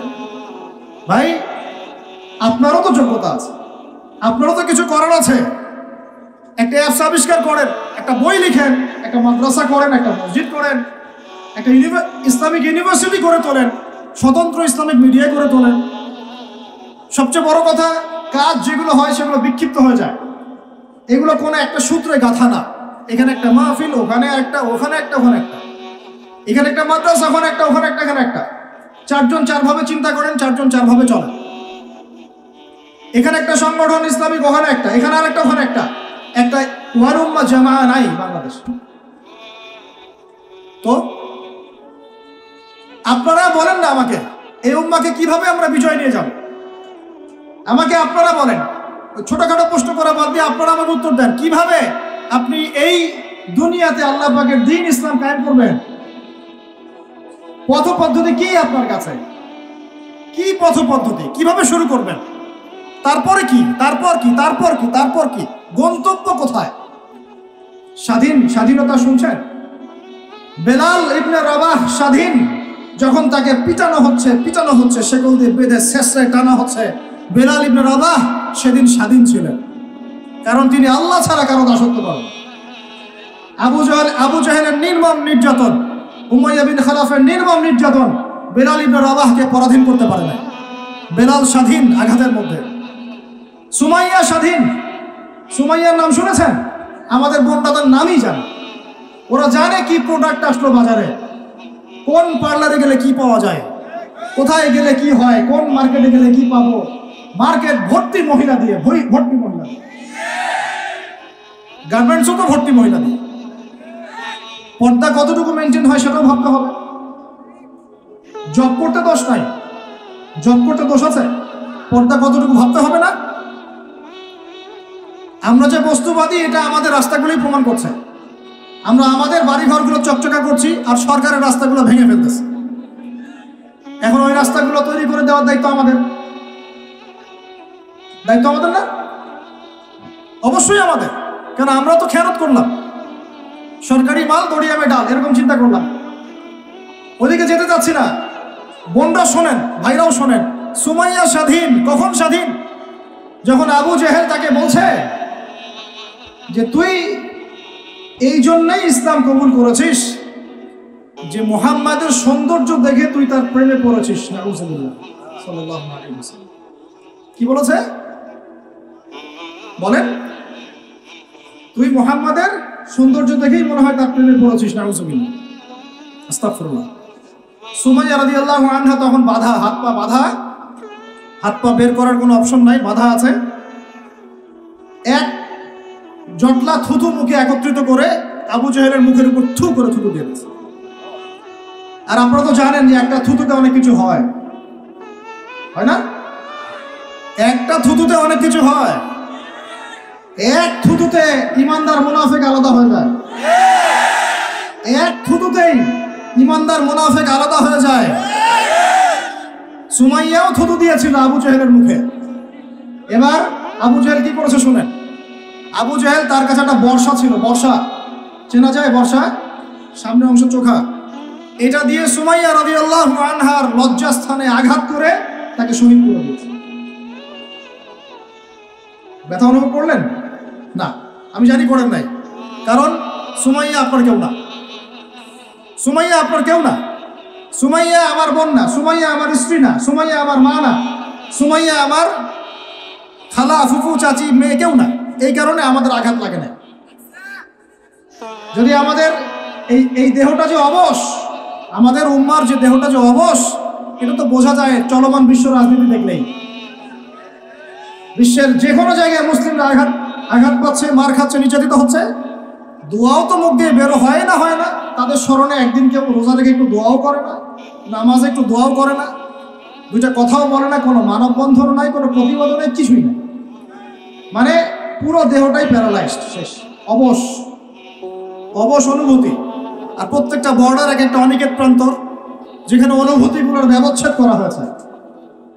ভাই, আপনারও তো যোগ্যতা আছে, আপনারও তো কিছু করার আছে। একটা অ্যাপস আবিষ্কার করেন, একটা বই লিখেন, একটা মাদ্রাসা করেন, একটা মসজিদ করেন, একটা ইসলামিক ইউনিভার্সিটি করে তোলেন, স্বতন্ত্র ইসলামিক মিডিয়া করে তোলেন। সবচেয়ে বড় কথা, কাজ যেগুলো হয় সেগুলো বিক্ষিপ্ত হয়ে যায়। এগুলো কোনো একটা সূত্রে গাঁথা না। এখানে একটা মাহফিল, ওখানে একটা, ওখানে একটা, ওখানে একটা, এখানে একটা মাদ্রাসা, ওখানে একটা, ওখানে একটা, এখানে একটা। 4 জন 4 ভাবে চিন্তা করেন, 4 জন 4 ভাবে চলেন। এখানে একটা সংগঠন ইসলামিক, ওখানে একটা, এখানে আরেকটা, ওখানে একটা। একটা ওয়ার উম্মাহ জামাআ নাই বাংলাদেশ। তো আপনারা বলেন না আমাকে, এই উম্মাকে কিভাবে আমরা বিজয় নিয়ে যাব? আমাকে আপনারা বলেন, ছোটখাটো প্রশ্ন করা বাদ দিয়ে আপনারা আমাকে উত্তর দেন, কিভাবে আপনি এই দুনিয়াতে আল্লাহ পাকের দ্বীন ইসলাম কায়েম করবেন? পথ পদ্ধতি কি আপনার কাছে? কি পথ পদ্ধতি? কিভাবে শুরু করবেন? তারপরে কি? তারপর কি? তারপর কি? তারপর কি? গন্তব্য কোথায়? স্বাধীনতা শুনছেন? বেলাল ইবনে রাবাহ স্বাধীন, যখন তাকে পিটানো হচ্ছে, শেকল দিয়ে বেঁধে শেষরায় টানা হচ্ছে, বেলাল ইবনে রাবাহ সেদিন স্বাধীন ছিলেন, কারণ তিনি আল্লাহ ছাড়া কারো দাসত্ব করেন। আবু জাহেলের নির্মম নির্যাতন, উমাইয়া বিন খালাফের নির্মম নির্যাতন বেলাল ইবনে রাবাহকে পরাধীন করতে পারে না। বেলাল স্বাধীন আঘাতের মধ্যে। সুমাইয়া স্বাধীন। সুমাইয়ার নাম শুনেছেন? আমাদের বোনটা তার নামই জানে। ওরা জানে কি প্রোডাক্ট আসলো বাজারে, কোন পার্লারে গেলে কি পাওয়া যায়, কোথায় গেলে কি হয়, কোন মার্কেটে গেলে কি পাবো। মার্কেট ভর্তি মহিলা দিয়ে, ভর্তি মহিলা দিয়ে, গার্মেন্টসও তো ভর্তি মহিলা দিয়ে। পর্দা কতটুকু মেনটেন হয় সেটাও ভাবতে হবে। জব করতে দোষ নাই, জব করতে দোষ আছে, পর্দা কতটুকু ভাবতে হবে না? আমরা যে বস্তুবাদী এটা আমাদের রাস্তাগুলোই প্রমাণ করছে। আমরা আমাদের বাড়িঘরগুলো চকচকা করছি আর সরকারের রাস্তাগুলো ভেঙে ফেলতেছি। এখন ওই রাস্তাগুলো তৈরি করে দেওয়ার দায়িত্ব আমাদের, দায়িত্ব আমাদের না? অবশ্যই আমাদের, কারণ আমরা তো খেয়ানত করলাম, সরকারি মাল দড়িয়ামে ডাল, এরকম চিন্তা করলাম। ওদিকে যেতে চাচ্ছি না। বোনরা শোনেন, ভাইরাও শোনেন, সুমাইয়া স্বাধীন। কখন স্বাধীন? যখন আবু জেহেল তাকে বলছে যে তুই এই জন্যই ইসলাম কবুল করেছিস যে মুহাম্মাদের সৌন্দর্য দেখে তুই তার প্রেমে পড়েছিস। নাউজুবিল্লাহ সাল্লাল্লাহু আলাইহি ওয়াসাল্লাম কি বলেছে বলেন? তুই মুহাম্মাদের সৌন্দর্য দেখেই মনে হয় তার প্রেমে পড়েছিস। নাউজুবিল্লাহ, আস্তাগফিরুল্লাহ। সুমাইয়া রাদিয়াল্লাহু আনহা তখন বাধা, হাত পা বের করার কোনো অপশন নাই, বাধা আছে। এক জটলা থুতু মুখে একত্রিত করে আবু জেহেলের মুখের উপর থু করে থুতু দিয়ে দিয়েছে। আর আপনারা তো জানেন যে একটা থুতুতে অনেক কিছু হয় না? একটা থুতুতে অনেক কিছু হয়। এক থুতুতে ইমানদার মুনাফিক আলাদা হয়ে যায়। এক থুতুতেই ইমানদার মুনাফিক আলাদা হয়ে যায়। সুমাইয়াও থুতু দিয়েছিল আবু জেহেলের মুখে। এবার আবু জেহেল কি করেছে শুনেন। আবু জেহেল, তার কাছে একটা বর্ষা ছিল, বর্ষা চেনা যায়, বর্ষা সামনের অংশ চোখা, এটা দিয়ে সুমাইয়া রাদিয়াল্লাহু আনহার লজ্জাস্থানে আঘাত করে তাকে শহীদ করে দিয়েছে। ব্যথা অনুভব করলেন না? আমি জানি করেন নাই, কারণ সুমাইয়া আপনার কেউ না। সুমাইয়া আপনার কেউ না। সুমাইয়া আমার বোন না, সুমাইয়া আমার স্ত্রী না, সুমাইয়া আমার মা না, সুমাইয়া আমার খালা, ফুফু, চাচি, মেয়ে কেউ না। এই কারণে আমাদের আঘাত লাগে না। যদি আমাদের এই দেহটা যে অবশ, আমাদের উম্মার যে দেহটা যে অবশ, এটা তো বোঝা যায় চলমান বিশ্ব রাজনীতি দেখলেই। বিশ্বের যে কোনো জায়গায় মুসলিমরা আঘাত পাচ্ছে, মার খাচ্ছে, নির্যাতিত হচ্ছে। দোয়াও তো মুখ দিয়ে বেরো হয় না তাদের স্মরণে একদিন কেউ রোজা রেখে একটু দোয়াও করে না, নামাজে একটু দোয়াও করে না, দুইটা কথাও বলে না, কোনো মানববন্ধন নাই, কোনো প্রতিবাদও নেই, কিছুই না। মানে পুরো দেহটাই প্যারালাইজড, শেষ, অবশ অনুভূতি। আর প্রত্যেকটা বর্ডার এক একটা অনিকেত প্রান্তর, যেখানে অনুভূতিগুলোর ব্যবচ্ছেদ করা হয়েছে,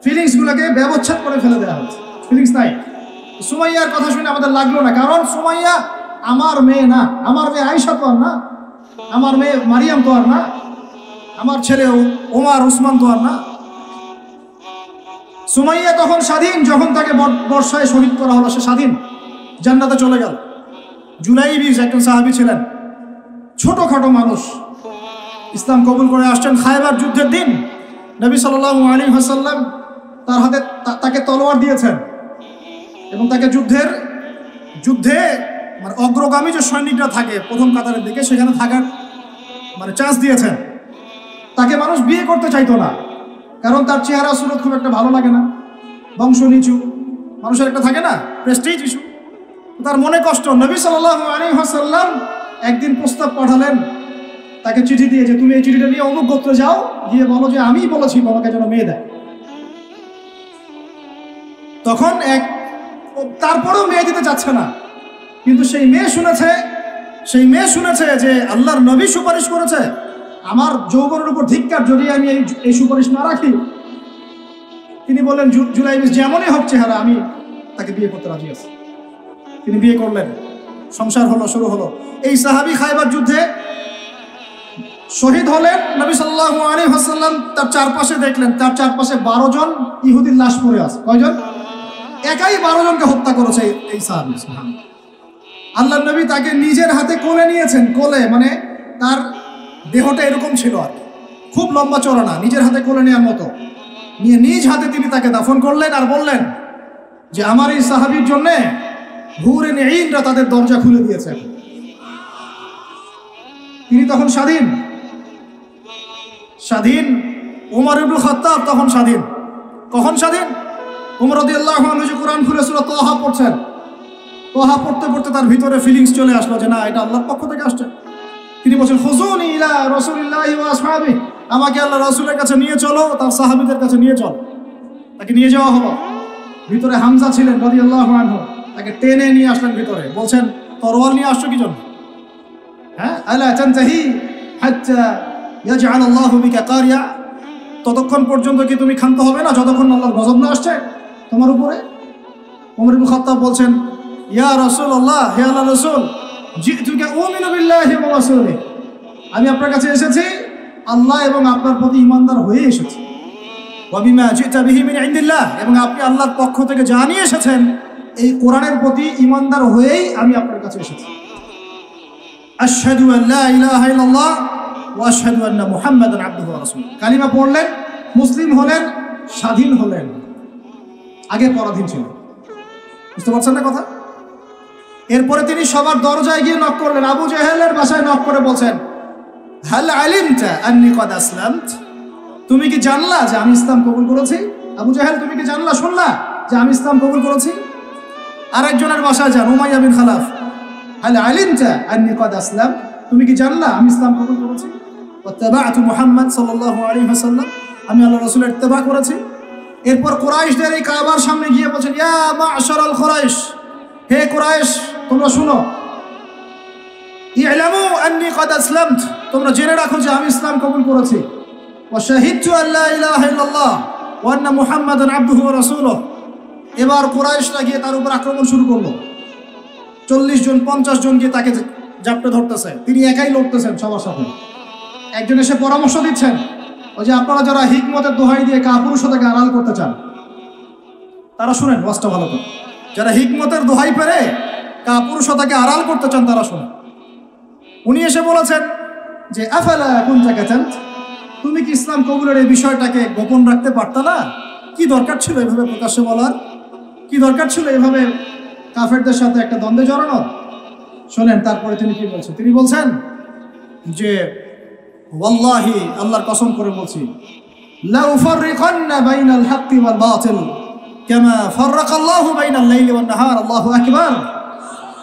ফিলিংসগুলোকে ব্যবচ্ছেদ করে ফেলে দেওয়া হয়েছে, ফিলিংস নাই। সুমাইয়ার কথা শুনে আমাদের লাগলো না, কারণ সুমাইয়া আমার মেয়ে না, আমার মেয়ে আয়েশা তো আর না, আমার মেয়ে মারিয়াম তো আর না, আমার ছেলে ওমর উসমান তো আর না। সুমাইয়া তখন স্বাধীন, যখন তাকে বর্ষায় শহীদ করা হলো, সে স্বাধীন, জান্নাতে চলে গেল। জুলাইবিস একজন সাহাবী ছিলেন, ছোটখাটো মানুষ, ইসলাম কবুল করে আসছেন। খায়বার যুদ্ধের দিন নবী সাল্লাল্লাহু আলাইহি ওয়াসাল্লাম তার হাতে তাকে তলোয়ার দিয়েছেন এবং তাকে যুদ্ধে মানে অগ্রগামী যে সৈনিকরা থাকে প্রথম কাতারের দিকে, সেখানে থাকার মানে চান্স দিয়েছেন। তাকে মানুষ বিয়ে করতে চাইতো না, কারণ তার চেহারা সুরত খুব একটা ভালো লাগে না, বংশ নিচু, মানুষের একটা থাকে না প্রেস্টিজ ইস্যু। তার মনে কষ্ট। নবী সাল্লাল্লাহু আলাইহি ওয়াসাল্লাম একদিন প্রস্তাব পাঠালেন তাকে চিঠি দিয়ে যে তুমি এই চিঠিটা নিয়ে অমুক গোত্রে যাও, গিয়ে বলো যে আমি বলেছি বাবাকে যেন মেয়ে দেয়। তখন তারপরেও মেয়ে দিতে চাচ্ছে না, কিন্তু সেই মেয়ে শুনেছে যে আল্লাহর নবী সুপারিশ করেছে, আমার যৌবনের উপর ধিক্কার যদি আমি এই সুপারিশ না রাখি। তিনি বললেন জুলাইবিস যেমনই হোক চেহারা, আমি তাকে বিয়ে করতে রাজি আছি। তিনি বিয়ে করলেন, সংসার হলো, শুরু হলো। এই সাহাবী খায়বার যুদ্ধে শহীদ হলেন। নবী সাল্লাল্লাহু আলাইহি ওয়াসাল্লাম তার চারপাশে দেখলেন, তার চারপাশে 12 জন ইহুদির লাশ পড়ে আছে। কয়জন? একাই 12 জনকে হত্যা করেছে এই সাহাবী। আল্লাহর নবী তাকে নিজের হাতে কোলে নিয়েছেন। কোলে মানে তার দেহটা এরকম ছিল আর খুব লম্বা চওড়া না, নিজের হাতে কোলে নেওয়ার মতো নিয়ে নিজ হাতে তিনি তাকে দাফন করলেন। আর বললেন যে আমার এই সাহাবীর জন্য হুরেন ঈনরা তাদের দরজা খুলে দিয়েছে। তিনি তখন স্বাধীন। ওমর ইবনে খাত্তাব তখন স্বাধীন। কখন স্বাধীন? ওমর রাদিয়াল্লাহু আনহু যে কোরআন খুলে সূরা তাহা পড়ছেন, তাহা পড়তে পড়তে তার ভিতরে ফিলিংস চলে আসলো যে না, এটা আল্লাহর পক্ষ থেকে আসছে। তিনি বলছেন খুযুনি ইলা রাসূলিল্লাহি ওয়া আসহাবিহি, আমাকে আল্লাহ রাসূলের কাছে নিয়ে চলো, তার সাহাবীদের কাছে নিয়ে চলো। তাকে নিয়ে যাওয়া হলো। ভিতরে হামজা ছিলেন রাদিয়াল্লাহু আনহু, তাকে টেনে নিয়ে আসলেন ভিতরে। বলছেন তরোয়াল নিয়ে আসছো কি জন্য? হ্যাঁ, আলা তানতাহি হাত্তা ইয়াজআল আল্লাহু বিকা কারিয়া, ততক্ষণ পর্যন্ত কি তুমি ক্ষান্ত হবে না যতক্ষণ আল্লাহর গজব না আসছে তোমার উপরে? ওমর ইবনে খাত্তাব বলছেন ইয়া রাসূলুল্লাহ, হে আল্লাহর রাসূল, জিতুকা উমিনু বিল্লাহি ওয়া রাসূলিহি, আমি আপনার কাছে এসেছি আল্লাহ এবং আপনার প্রতি ঈমানদার হয়ে এসেছি। ওয়া বিমা জিতা বিহি মিন ইনদিল্লাহ, এবং আপনি আল্লাহর পক্ষ থেকে জানিয়ে এসেছেন এই কোরআনের প্রতি ঈমানদার হয়েই আমি আপনার কাছে এসেছি। আশহাদু আল্লা ইলাহা ইল্লাল্লাহ ওয়া আশহাদু আন্না মুহাম্মাদান আবদুহু ওয়া রাসূলুহু, কালিমা পড়লেন, মুসলিম হলেন, স্বাধীন হলেন। আগে পরাধীন ছিলেন। বুঝতে পারছেন না কথা? এরপরে তিনি সবার দরজায় গিয়ে নক করলেন। আবু জাহেলের বাসায় নক করে বলছেন হাল আলিমতা আন্নী কদ আসলামত, তুমি কি জানলা যে আমি ইসলাম কবুল করেছি? আবু জাহেল, তুমি কি জানলা, শুনলা যে আমি ইসলাম কবুল করেছি? আরেকজনের বাসায় যান, উমাইয়া বিন খালাফ, হাল আলিমতা আন্নী কদ আসলাম, তুমি কি জানলা আমি ইসলাম কবুল করেছি? ওয়াত্তাবা'তু মুহাম্মদ সাল্লাল্লাহু আলাইহি ওয়াসাল্লাম, আমি আল্লাহ রাসূলের ইত্তেবা করেছি। এরপর কুরাইশদের এই কাবার সামনে গিয়ে বলছেন ইয়া মা'শারাল কুরাইশ, হে কুরাইশ তোমরা শুনো, ই'লামু আন্নী কদ আসলামত, তোমরা জেনে রাখো যে আমি ইসলাম কবুল করেছি। ওয়া শাহিদতু আল্লা ইলাহা ইল্লাল্লাহ ওয়া আন্না মুহাম্মাদান আবদুহু ওয়া রাসূলুহু। এবার কুরাইশরা গিয়ে তার উপর আক্রমণ শুরু করলো। 40 জন 50 জন গিয়ে তাকে জাপটে ধরতেছে। তিনি একাই লড়তেছেন সবার সাথে। একজন এসে পরামর্শ দিচ্ছেন, ওই যে আপনারা যারা হিকমতের দোহাই দিয়ে কাপুরুষতাকে আড়াল করতে চান তারা শুনেন ওয়াজটা ভালো করে। যারা হিকমতের দোহাই পেরে কাপুরুষতাকে আড়াল করতে চান তারা শুনেন। উনি এসে বলেছেন যে আফালা কুনতা কাতান্ত, তুমি কি ইসলাম কবুলের এই বিষয়টাকে গোপন রাখতে পারতা না? কি দরকার ছিল এভাবে প্রকাশ্যে বলার? কি দরকার ছিল এভাবে কাফেরদের সাথে একটা দ্বন্দ্বে জড়ানোর? শোনেন তারপরে তিনি কি বলছেন। তিনি বলছেন যে ওয়াল্লাহি, আল্লাহর কসম করে বলছি, লা উফাররিকান্না বাইনাল হাক্কি ওয়াল বাতিল কামা ফাররাকাল্লাহু বাইনাল লাইলি ওয়ান নাহার, আল্লাহু আকবার।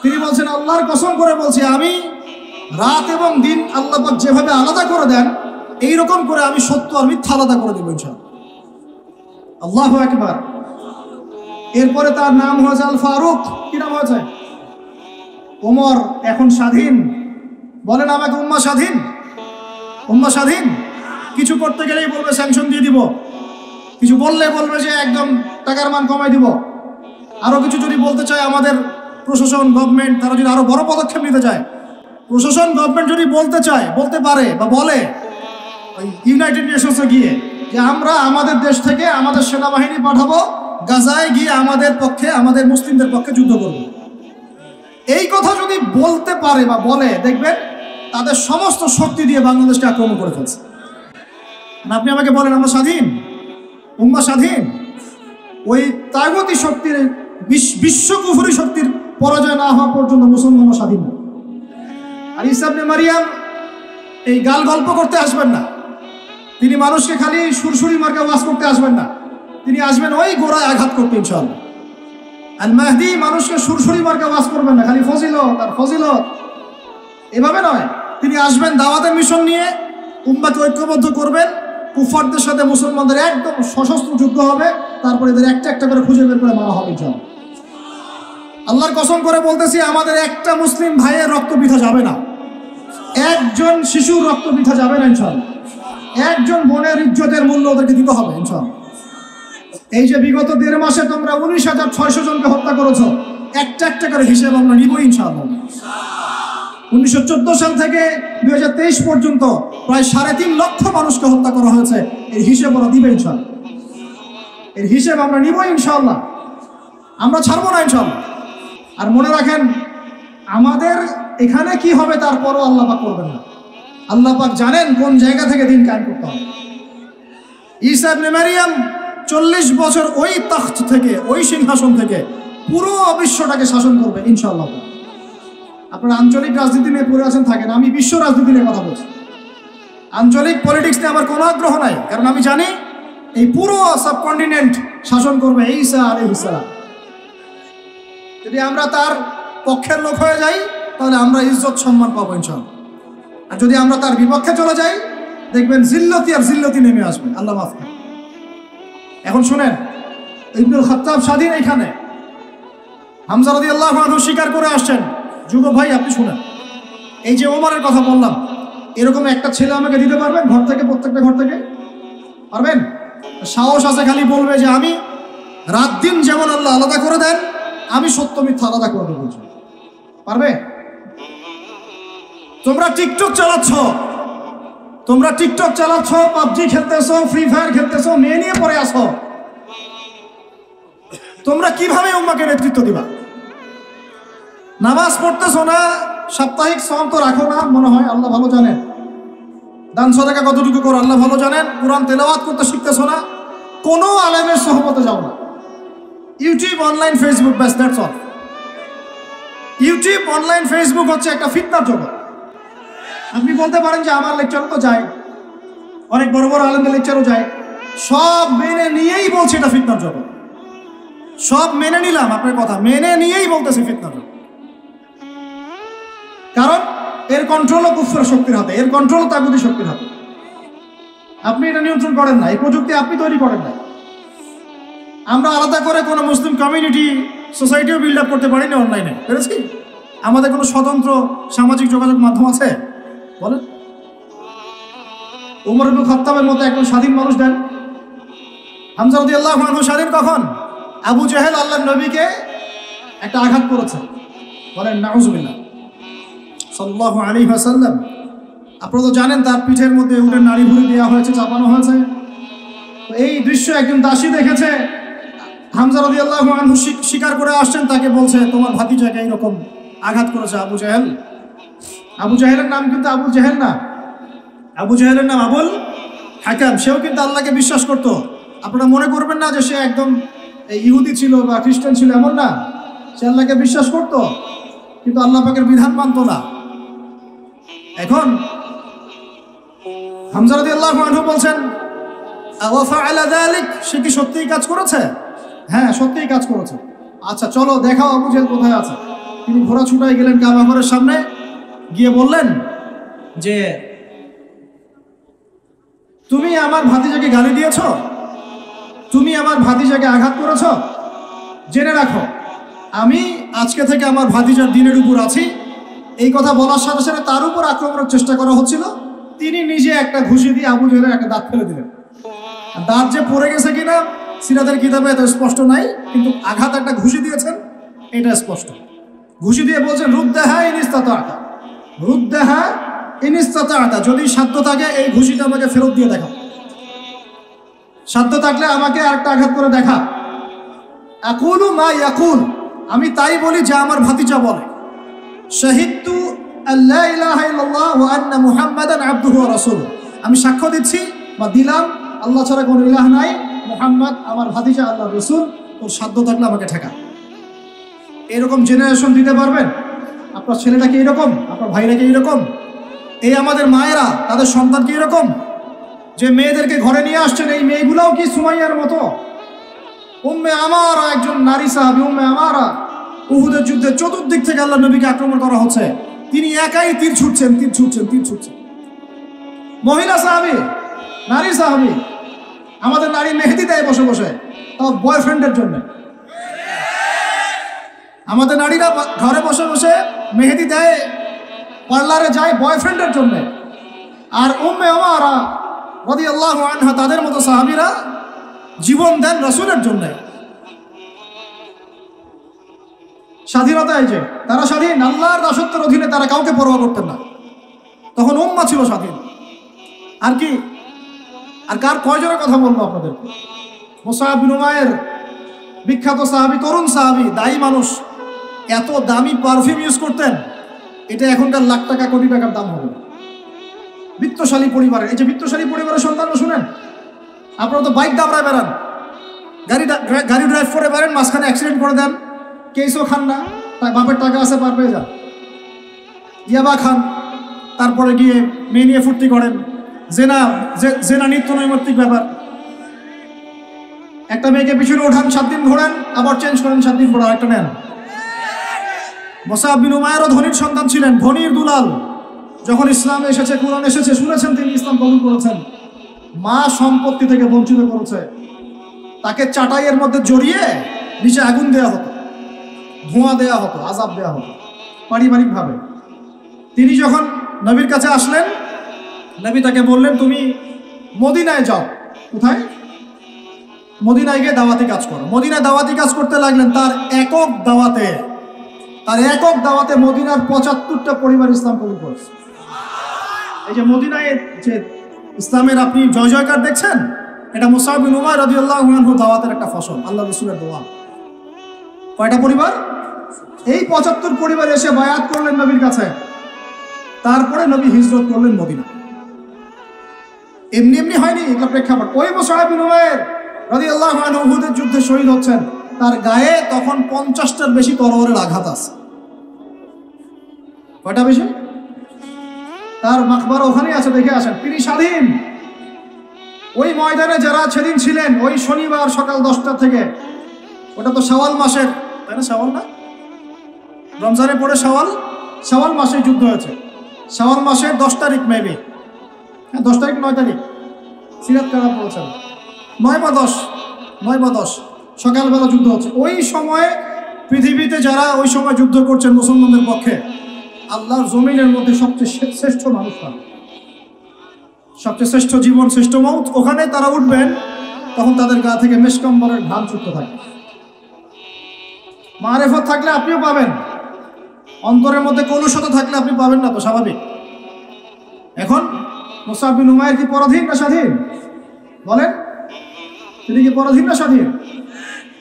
তিনি বলছেন আল্লাহর কসম করে বলছি, আমি রাত এবং দিন আল্লাহ পাক যেভাবে আলাদা করে দেন এই রকম করে আমি সত্য আর মিথ্যা আলাদা করে দেব ইনশাআল্লাহ। আল্লাহু আকবার। এরপরে তার নাম হয়েছে আল ফারুক। কি নাম হয়েছে? ওমর এখন স্বাধীন। বলেন আমাকে, উম্মাহ স্বাধীন? উম্মাহ স্বাধীন? কিছু করতে গেলেই বলবে স্যাংশন দিয়ে দিব, কিছু বললে বলবে যে একদম টাকার মান কমাই দিব। আরো কিছু যদি বলতে চায় আমাদের প্রশাসন গভর্নমেন্ট, তারা যদি আরো বড় পদক্ষেপ নিতে চায়, প্রশাসন গভর্নমেন্ট যদি বলতে চায়, বলতে পারে বা বলে ইউনাইটেড নেশনসে গিয়ে যে আমরা আমাদের দেশ থেকে আমাদের সেনাবাহিনী পাঠাবো গাজায় গিয়ে আমাদের পক্ষে, আমাদের মুসলিমদের পক্ষে যুদ্ধ করব, এই কথা যদি বলতে পারে বা বলে, দেখবেন তাদের সমস্ত শক্তি দিয়ে বাংলাদেশকে আক্রমণ করে ফেলছে। আপনি আমাকে বলেন আমরা স্বাধীন? উম্মাহ স্বাধীন? ওই তাগুতি শক্তির, বিশ্ব কুফরি শক্তির পরাজয় না হওয়া পর্যন্ত মুসলমান স্বাধীন না। আর ঈসা ইবনে মারিয়াম এই গাল গল্প করতে আসবেন না। তিনি মানুষকে খালি সুরসুরি মার্কা ওয়াজ করতে আসবেন না। তিনি আসবেন ওই গোড়ায় আঘাত করতে ইনশাআল্লাহ। আল মাহদি মানুষকে সুরসুরি মার্কা ওয়াজ করবেন না, খালি ফজিলত আর ফজিলত, এভাবে নয়। তিনি আসবেন দাওয়াতের মিশন নিয়ে, উম্মাকে ঐক্যবদ্ধ করবেন, কুফারদের সাথে মুসলমানদের একদম সশস্ত্র যুদ্ধ হবে, তারপরে এদের একটা একটা করে খুঁজে বের করে মারা হবে। আল্লাহর কসম করে বলতেছি, আমাদের একটা মুসলিম ভাইয়ের রক্ত বৃথা যাবে না, একজন শিশুর রক্ত বৃথা যাবে না ইনশাআল্লাহ। একজন বোনের ইজ্জতের মূল্য ওদেরকে দিতে হবে ইনশাআল্লাহ। এই যে বিগত 1.5 মাসে তোমরা 19,600 জনকে হত্যা করেছো, একটা একটা করে হিসেব আমরা নিব ইনশাআল্লাহ। 1914 সাল থেকে 2023 পর্যন্ত প্রায় 3.5 লক্ষ মানুষকে হত্যা করা হয়েছে। এর হিসেব ওরা দিবে ইনশাআল্লাহ, এর হিসেব আমরা নিব ইনশাআল্লাহ, আমরা ছাড়বো না ইনশাআল্লাহ। আর মনে রাখেন, আমাদের এখানে কি হবে তারপরও আল্লাহ পাক করবেন না। আল্লাহ পাক জানেন কোন জায়গা থেকে দিন কায়েম করতে হবে। ঈসা ইবনে মারইয়াম 40 বছর ওই তখ্ত থেকে, ওই সিংহাসন থেকে পুরো বিশ্বটাকে শাসন করবে ইনশাআল্লাহ। আপনারা আঞ্চলিক রাজনীতি নিয়ে পড়ে আছেন থাকেন, আমি বিশ্ব রাজনীতি নিয়ে কথা বলছি। আঞ্চলিক পলিটিক্স নিয়ে আমার কোনো আগ্রহ নাই, কারণ আমি জানি এই পুরো সাবকন্টিনেন্ট শাসন করবে ঈসা আলাইহিস সালাম। যদি আমরা তার পক্ষের লোক হয়ে যাই, তাহলে আমরা ইজ্জত সম্মান পাবো ইনশাআল্লাহ। আর যদি আমরা তার বিপক্ষে চলে যাই, দেখবেন জিল্লতি আর জিল্লতি নেমে আসবে, আল্লাহ মাফ করুন। এখন শুনেন, ইবনুল খাত্তাব স্বাধীন এখানে হামজা রাদিয়াল্লাহু আনহু স্বীকার করে আসছেন। যুগ ভাই আপনি শুনেন, এই যে ওমরের কথা বললাম, এরকম একটা ছেলে আমাকে দিতে পারবেন ঘর থেকে, প্রত্যেকটা ঘর থেকে পারবেন? সাহস আছে খালি বলবে যে আমি রাত দিন যেমন আল্লাহ আলাদা করে দেন, আমি সত্য মিথ্যা আলাদা করে দেবো, পারবে? তোমরা টিকটক চালাচ্ছ, তোমরা টিকটক চালাচ্ছ, পাবজি খেলতেছো, ফ্রি ফায়ার খেলতেছো, মেয়ে নিয়ে পড়ে আসো, তোমরা কিভাবে উম্মাকে নেতৃত্ব দিবা? নামাজ পড়তেছো না, সাপ্তাহিক সওম তো রাখো না মনে হয়, আল্লাহ ভালো জানেন। দান সদকা কতটুকু করো আল্লাহ ভালো জানেন। কোরআন তেলাওয়াত করতে শিখতেছো না, কোনো আলেমের সহবতে যাও না। ইউটিউব, অনলাইন, ফেসবুক, ব্যাস, that's all. YouTube, online, Facebook হচ্ছে একটা ফিতনার জগৎ। আপনি বলতে পারেন যে আমার লেকচার তো যায়, অনেক বড় বড় আলেমদের লেকচারও যায়, সব মেনে নিয়েই বলছে এটা ফিতনার জগৎ। সব মেনে নিলাম, আপনার কথা মেনে নিয়েই বলতেছি ফিতনার জগৎ। কারণ এর কন্ট্রোলও কুফর শক্তির হাতে, এর কন্ট্রোল তাগুতি শক্তির হাতে। আপনি এটা নিয়ন্ত্রণ করেন না, এই প্রযুক্তি আপনি তৈরি করেন না। আমরা আলাদা করে কোনো মুসলিম কমিউনিটি, সোসাইটিও বিল্ড আপ করতে পারি না অনলাইনে, পেরেছি? আমাদের কোনো স্বতন্ত্র সামাজিক যোগাযোগ মাধ্যম আছে বলেন? ওমর ইবনে খাত্তাবের মতো একজন স্বাধীন মানুষ দেন। হামজা রাদিয়াল্লাহু আনহু স্বাধীন কখন? আবু জাহেল আল্লাহর নবীকে একটা আঘাত করেছে, বলেন নাউজুবিল্লাহ, সাল্লাল্লাহু আলাইহি ওয়াসাল্লাম। আপনারা তো জানেন তার পিঠের মধ্যে উটের নাড়ি ভুঁড়ি দেওয়া হয়েছে, চাপানো হয়েছে। এই দৃশ্য একজন দাসী দেখেছে, হামজা রাদিয়াল্লাহু আনহু স্বীকার করে আসছেন, তাকে বলছে তোমার ভাতিজাকে এইরকম আঘাত করেছে আবু জাহেল। আবু জাহেলের নাম কিন্তু আবু জাহেল না, আবু জাহেলের নাম আবুল হাকাম। সেও কিন্তু আল্লাহকে বিশ্বাস করত। আপনারা মনে করবেন না যে সে একদম ইহুদি ছিল বা খ্রিস্টান ছিল, এমন না। সে আল্লাহকে বিশ্বাস করত, কিন্তু আল্লাহ পাকের বিধান মানত না। এখন হামজা রাদিয়াল্লাহু আনহু বলছেন ওয়া ফাআলা যালিক, সে কি সত্যিই কাজ করেছে? হ্যাঁ, সত্যিই কাজ করেছে। আচ্ছা চলো দেখাও আবু জাহেল কোথায় আছে। তিনি ঘোড়া ছুটায় গেলেন কাবা ঘরের সামনে, গিয়ে বললেন যে তুমি আমার ভাতিজাকে গালি দিয়েছ, তুমি আমার ভাতিজাকে আঘাত করেছ, জেনে রাখো আমি আজকে থেকে আমার ভাতিজার দিনের উপর আছি। এই কথা বলার সাথে সাথে তার উপর আক্রমণের চেষ্টা করা হচ্ছিল। তিনি নিজে একটা ঘুষি দিয়ে আবু জাহেলের একটা দাঁত ফেলে দিলেন। দাঁত যে পড়ে গেছে কিনা সিরাতের কিতাবে এত স্পষ্ট নাই, কিন্তু আঘাত একটা ঘুষি দিয়েছেন এটা স্পষ্ট। ঘুষি দিয়ে বলছেন রুদ্দাহা ইন ইসতাতা, রুদ্দাহা ইন ইসতাতা, যদি সাধ্য থাকে এই ঘুষিটা আমাকে ফেরত দিয়ে দেখা, সাধ্য থাকলে আমাকে আরেকটা আঘাত করে দেখা। আকুলু মা ইয়াকুল, আমি তাই বলি যা আমার ভাতিজা বলে। শাহিদতু আল্লা ইলাহা ইল্লাল্লাহ ওয়া আন্না মুহাম্মাদান আবদুহু ওয়া রাসূলুহু, আমি সাক্ষ্য দিচ্ছি বা দিলাম আল্লাহ ছাড়া কোনো ইলাহ নাই, মুহাম্মদ আমার ভাতিজা আল্লাহর রাসূল। তোর সাধ্য থাকলে আমাকে ঠেকা। এরকম জেনারেশন দিতে পারবেন? আপনার ছেলেটা কি এরকম? আপনার ভাইরা কি এরকম? এই আমাদের মায়েরা তাদের সন্তান কি এরকম? যে মেয়েদেরকে ঘরে নিয়ে আসছেন, এই মেয়েগুলোও কি সুমাইয়ার মতো? উম্মে আমারা একজন নারী সাহাবী, উম্মে আমারা, উহুদের যুদ্ধে চতুর্দিক থেকে আল্লাহ নবীকে আক্রমণ করা হচ্ছে, তিনি একাই তীর ছুটছেন। মহিলা সাহাবী, নারী সাহাবী, আমাদের নারী মেহেদি দেয় বসে বসে, তাও বয়ফ্রেন্ডের জন্য। আমাদের নারীরা ঘরে বসে বসে মেহেদি দেয়, পার্লারে যায় বয়ফ্রেন্ডের জন্য। আর উম্মে ওমারা রাদিয়াল্লাহু আনহা, তাদের মতো সাহাবীরা জীবন দেন রাসূলের জন্য। স্বাধীনতা এই যে, তারা স্বাধীন, আল্লাহর দাসত্বের অধীনে, তারা কাউকে পরোয়া করতেন না। তখন উম্মাহ ছিল স্বাধীন। আর কি, আর কার কয়জনের কথা বলবো আপনাদের? মুসআব বিন উমাইর, বিখ্যাত সাহাবী, তরুণ সাহাবী, দায়ী মানুষ, এত দামি পারফিউম ইউজ করতেন, এটা এখনকার লাখ টাকা কোটি টাকার দাম হবে। বিত্তশালী পরিবারের, এই যে বিত্তশালী পরিবারের সন্তানরা শুনেন, আপনারা তো বাইক দাবড়ায় বেড়ান, গাড়ি ড্রাইভ করে বেড়ান, মাঝখানে অ্যাক্সিডেন্ট করে দেন, কেসও খান না, তাই বাপের টাকা আছে পার পেয়ে যান, ইয়াবা খান, তারপরে গিয়ে মেয়ে নিয়ে ফুর্তি করেন, জেনা নিত্য নৈমিত্তিক ব্যাপার। একটা মেয়েকে পিছনে ওঠান, 7 দিন ঘোরান, আবার চেঞ্জ করেন, 7 দিন পর একটা নেন। মুসআব বিন উমাইরও ধনীর সন্তান ছিলেন, ধনীর দুলাল। যখন ইসলাম এসেছে, কুরআন এসেছে, শুনেছেন তিনি ইসলাম কবুল করেছেন। মা সম্পত্তি থেকে বঞ্চিত করেছে, তাকে চাটাইয়ের মধ্যে জড়িয়ে নিচে আগুন দেওয়া হতো, ধোঁয়া দেওয়া হতো, আযাব দেওয়া হতো পারিবারিকভাবে। তিনি যখন নবীর কাছে আসলেন, নবী তাকে বললেন, তুমি মদিনায় যাও। কোথায়? মদিনায় গিয়ে দাওয়াতি কাজ করো। মদিনায় দাওয়াতি কাজ করতে লাগলেন। তার একক দাওয়াতে মদিনার 75টা পরিবার ইসলাম কবুল করেছে। এই যে মদিনায় যে ইসলামের আপনি জয় জয়কার দেখছেন, এটা মুসআব বিন উমাইর রাদিয়াল্লাহু আনহু দাওয়াতের একটা ফসল, আল্লাহ রাসূলের দোয়া। কয়টা পরিবার? এই 75 পরিবার এসে বায়াত করলেন নবীর কাছে। তারপরে নবী হিজরত করলেন মদিনা। এমনি এমনি হয়নি, এটা প্রেক্ষাপট। ওই মুসআব বিন উমাইর রাদিয়াল্লাহু আনহু উহুদের যুদ্ধে শহীদ হচ্ছেন, তার গায়ে তখন 50টার বেশি তলোয়ারের আঘাত আছে। কয়টা বেশি? তার মাকবারা ওখানেই আছে, দেখে আসেন। তিনি স্বাধীন। ওই ময়দানে যারা সেদিন ছিলেন, ওই শনিবার সকাল 10টা থেকে, ওটা তো শাওয়াল মাসের, তাই না? শাওয়াল না, রমজানের পরে শাওয়াল মাসে যুদ্ধ হয়েছে। শাওয়াল মাসের 10 তারিখ মেবি, হ্যাঁ 10 তারিখ 9 তারিখ, সিরাত কারা পড়েছেন, 9 বা 10 সকালবেলা যুদ্ধ হচ্ছে। ওই সময়ে পৃথিবীতে যারা ওই সময় যুদ্ধ করছেন মুসলমানদের পক্ষে, আল্লাহর জমিনের মধ্যে সবচেয়ে শ্রেষ্ঠ মানুষ, সবচেয়ে শ্রেষ্ঠ জীবন, শ্রেষ্ঠ মৌত, ওখানে তারা উঠবেন, তখন তাদের গা থেকে মেশকম্বরের ঘাম ছুটতে থাকে। মারেফত থাকলে আপনিও পাবেন, অন্তরের মধ্যে কলুষতা থাকলে আপনি পাবেন না, তো স্বাভাবিক। এখন মুসআব বিন উমাইর কি পরাধীন না স্বাধীন? বলেন, তিনি কি পরাধীন না স্বাধীন?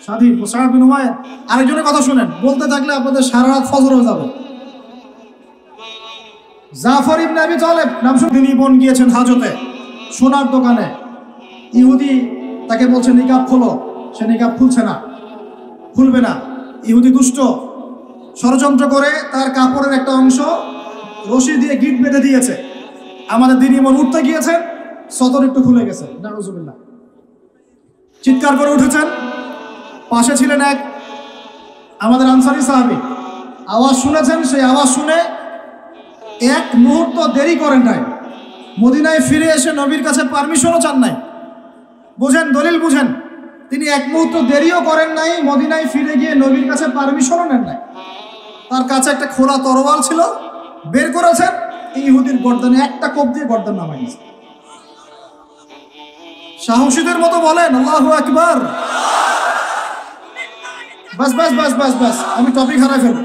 স্বাধীন মুসআব বিন উমাইর। আরেকজনের কথা শুনেন, বলতে থাকলে আপনাদের সারা রাত ফজর হয়ে যাবে। জাফর ইবনে আবি তালেব নাম শুনে, তিনি বোন গিয়েছেন হাজতে, সোনার দোকানে। ইহুদি তাকে বলছে নিকাব খোলো, সে নিকাব খুলবে না। ইহুদি দুষ্ট, ষড়যন্ত্র করে তার কাপড়ের একটা অংশ রশি দিয়ে গিট বেঁধে দিয়েছে। আমাদের দিন ইমন উঠতে গিয়েছেন, সদর একটু খুলে গেছে, নাউজুবিল্লাহ। চিৎকার করে উঠেছেন। পাশে ছিলেন এক আমাদের আনসারী সাহাবী, আওয়াজ শুনেছেন। সেই আওয়াজ শুনে এক মুহূর্ত দেরি করেন নাই, মদিনায় ফিরে এসে নবীর কাছে পারমিশনও চান নাই। বুঝেন, দলিল বুঝেন। তিনি এক মুহূর্ত দেরিও করেন নাই, মদিনায় ফিরে গিয়ে নবীর কাছে পারমিশনও নেন নাই। তার কাছে একটা খোলা তরোয়াল ছিল, বের করেছেন, ইহুদির গর্দানে একটা কোপ দিয়ে গর্দান নামাই দিয়েছে। সাহসীদের মতো বলেন আল্লাহু আকবার। বাস বাস বাস বাস বাস, আমি টপিক হারাই ফেলব।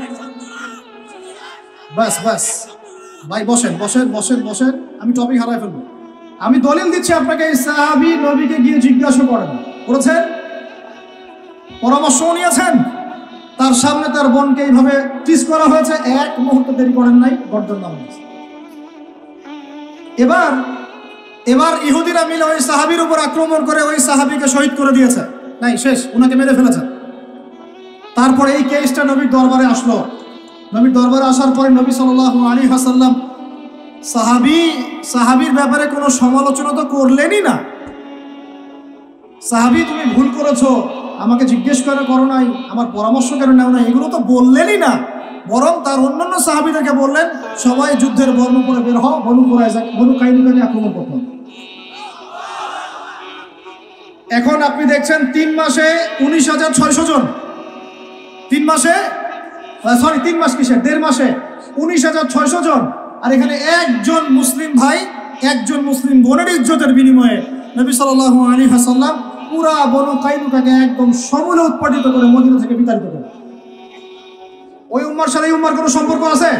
বাস বাস ভাই, বসেন বসেন বসেন বসেন, আমি টপিক হারাই ফেলবো। আমি দলিল দিচ্ছি আপনাকে। এই সাহাবী নবীকে গিয়ে জিজ্ঞাসা করেছেন, পরামর্শ নিয়েছেন, তার সামনে তার বোনকে এইভাবে টিস করা হয়েছে, এক মুহূর্ত দেরি করেন নাই, গর্দান নামিয়েছে। এবার ইহুদিরা মিলে ওই সাহাবীর উপর আক্রমণ করে ওই সাহাবীকে শহীদ করে দিয়েছে। নাই, শেষ, উনাকে মেরে ফেলেছে। তারপরে এই কেসটা নবীর দরবারে আসলো। নবীর দরবারে আসার পরে নবী সাল্লাল্লাহু আলাইহি ওয়াসাল্লাম সাহাবীর ব্যাপারে কোনো সমালোচনা তো করলেনই না। সাহাবী, তুমি ভুল করেছো, আমাকে জিজ্ঞেস করো নাই, আমার পরামর্শ কেন নাও না, এগুলো তো বললেনই না। বরং তার অন্যান্য সাহাবীদেরকে বললেন সবাই যুদ্ধের বর্ণ করে বের হও, বনু কাইনুকাকে আক্রমণ করতে হবে। এখন আপনি দেখছেন 3 মাসে 19,600 জন, 3 মাসে সরি 3 মাস কিসের 1.5 মাসে 19,600 জন। আর এখানে একজন মুসলিম ভাই, একজন মুসলিম বোনের ইজ্জতের বিনিময়ে নবী সাল্লাল্লাহু আলাইহি ওয়াসাল্লাম পুরা বনু কাইনুকাকে একদম সমূলে উৎপাদিত করে মদিনা থেকে বিতাড়িত করে। ওই উম্মার সাথে এই উম্মার কোনো সম্পর্ক আছে?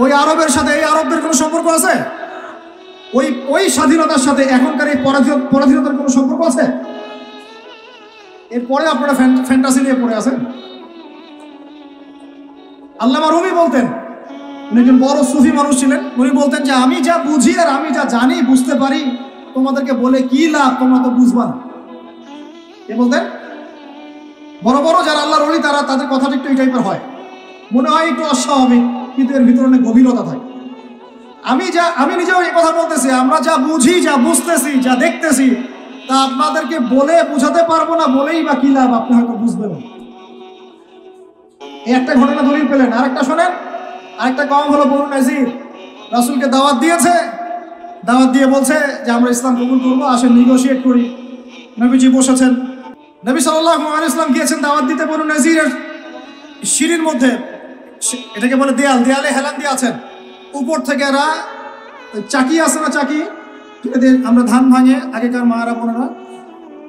ওই আরবের সাথে এই আরবদের কোনো সম্পর্ক আছে? ওই স্বাধীনতার সাথে এখনকার এই পরাধীনতার কোনো সম্পর্ক আছে? এরপরে আপনারা ফ্যান্টাসি নিয়ে পড়ে আছেন। আল্লামা রুমি বলতেন, উনি একজন বড় সুফি মানুষ ছিলেন, উনি বলতেন যে আমি যা বুঝি আর আমি যা জানি বুঝতে পারি, তোমাদেরকে বলে কি লাভ, তোমরা তো বুঝবা না। কে বলতেন? বড় বড় যারা আল্লাহর ওলি তারা, তাদের কথাটা একটু এই টাইপের হয়, মনে হয় একটু অস্বাভাবিক, কিন্তু এর ভিতরে অনেক গভীরতা থাকে। আমি নিজেও এই কথা বলতেছি, আমরা যা বুঝি, যা বুঝতেছি, যা দেখতেছি, তা আপনাদেরকে বলে বুঝাতে পারবো না, বলেই বা কি লাভ, আপনি হয়তো বুঝবেন না। এই একটা ঘটনা দলিল পেলেন। আরেকটা শোনেন, আরেকটা কওম হলো বনু নাজির। রাসূলকে দাওয়াত দিয়েছে, দাওয়াত দিয়ে বলছে যে আমরা ইসলাম কবুল করবো, আসেন নেগোশিয়েট করি। নবীজি বসেছেন, নবী সাল্লাল্লাহু আলাইহি ওয়াসাল্লাম গিয়েছেন দাওয়াত দিতে বনু নাজিরের সিঁড়ির মধ্যে, এটাকে বলে দেয়াল, দেয়ালে হেলান দিয়ে আছেন। উপর থেকে এরা চাকি আছে না, চাকি আমরা ধান ভাঙে আগেকার মায়েরা বোনেরা,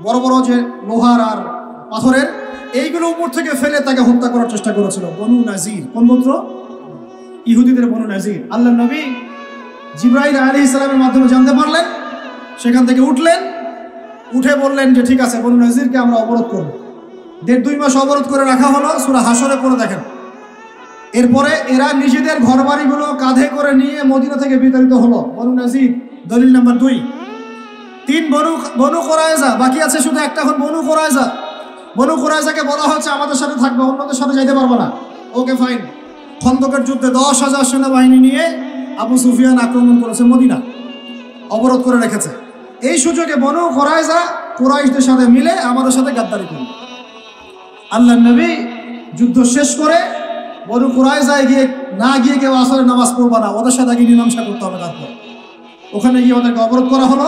বড় বড় যে লোহার আর পাথরের, এইগুলো উপর থেকে ফেলে তাকে হত্যা করার চেষ্টা করেছিল বনু নাজির। কোন গোত্র? ইহুদিদের বনু নাজির। আল্লাহ নবী জিবরাইল আলাইহিস সালামের মাধ্যমে জানতে পারলেন, সেখান থেকে উঠলেন, উঠে বললেন যে ঠিক আছে, বনু নাজিরকে আমরা অবরোধ করব। 1.5-2 মাস অবরোধ করে রাখা হলো, সূরা হাসরে পড়ে দেখেন। এরপরে এরা নিজেদের ঘরবাড়িগুলো কাঁধে করে নিয়ে মদিনা থেকে বিতাড়িত হলো। বনু নাজির দলিল নাম্বার 2। 3 বনু কুরাইজা, বাকি আছে শুধু একটা। এখন বনু কুরাইজা, বনু কুরাইজাকে বলা হচ্ছে আমাদের সাথে থাকবে, অন্যদের সাথে যাইতে পারবে না। Okay fine. খন্দকের যুদ্ধে 10,000 সেনাবাহিনী নিয়ে আবু সুফিয়ান আক্রমণ করেছে মদিনা, অবরোধ করে রেখেছে। এই সুযোগে বনু কুরাইজা কুরাইশদের সাথে মিলে আমাদের সাথে গাদ্দারি করল। আল্লাহ নবী যুদ্ধ শেষ করে বনু কুরাইজায় গিয়ে না গিয়ে কেউ আসরের নামাজ পড়বা না, ওদের সাথে গিয়ে মীমাংসা করতে হবে। তারপর ওখানে গিয়ে ওদেরকে অবরোধ করা হলো।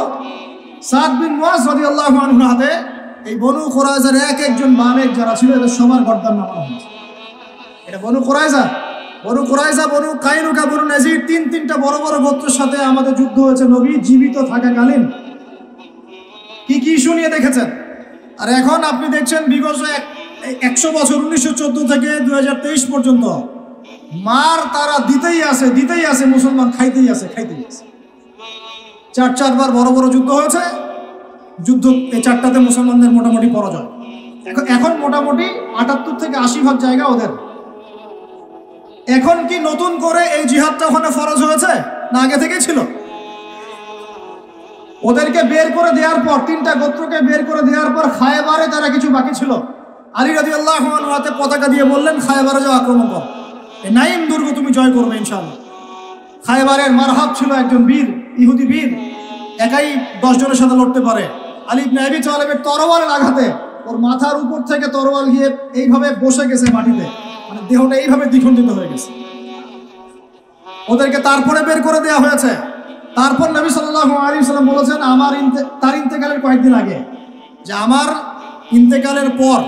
সাদ বিন মুআজ রাদিয়াল্লাহু আনহুর হাতে এই বনু কুরাইজার একজন বালেক যারা ছিল, এদের সবার গর্দান নামানো হয়েছে। এটা বনু কুরাইজা, বনু কাইনুকা, বনু নাজির, 3টা বড় বড় গোত্রের সাথে আমাদের যুদ্ধ হয়েছে নবী জীবিত থাকাকালীন। কি কি ইস্যু নিয়ে দেখেছেন। আর এখন আপনি দেখছেন বিগত 100 বছর, 1914 থেকে 2023 পর্যন্ত মার তারা দিতেই আছে, মুসলমান খাইতেই আছে। 4বার বড় বড় যুদ্ধ হয়েছে। যুদ্ধ এই 4টাতে মুসলমানদের মোটামুটি পরাজয়। এখন মোটামুটি 78 থেকে 80% জায়গা ওদের। এখন কি নতুন করে এই জিহাদটা ওখানে ফরজ হয়েছে না আগে থেকে ছিল? ওদেরকে বের করে দেওয়ার পর, 3টা গোত্রকে বের করে দেওয়ার পর খায়বারে তারা কিছু বাকি ছিল। আলী রাদিয়াল্লাহু আনহু হাতে পতাকা দিয়ে বললেন খায়বারে যাও, আক্রমণ কর, এই নাইম দুর্গ তুমি জয় করবে ইনশাআল্লাহ। খায়বারের মারহাব ছিল একজন বীর, ইহুদি বীর, একাই 10 জনের সাথে লড়তে পারে। আলী ইবনে আবি তালেবের তরবারের আঘাতে ওর মাথার উপর থেকে তরবাল গিয়ে এইভাবে বসে গেছে মাটিতে, মানে দেহটা এইভাবে দ্বিখণ্ডিত হয়ে গেছে। ওদেরকে তারপরে বের করে দেওয়া হয়েছে। তারপর নবী সাল্লাল্লাহু আলাইহি ওয়াসাল্লাম বলেছেন তার ইন্তেকালের কয়েকদিন আগে যে আমার ইন্তেকালের পর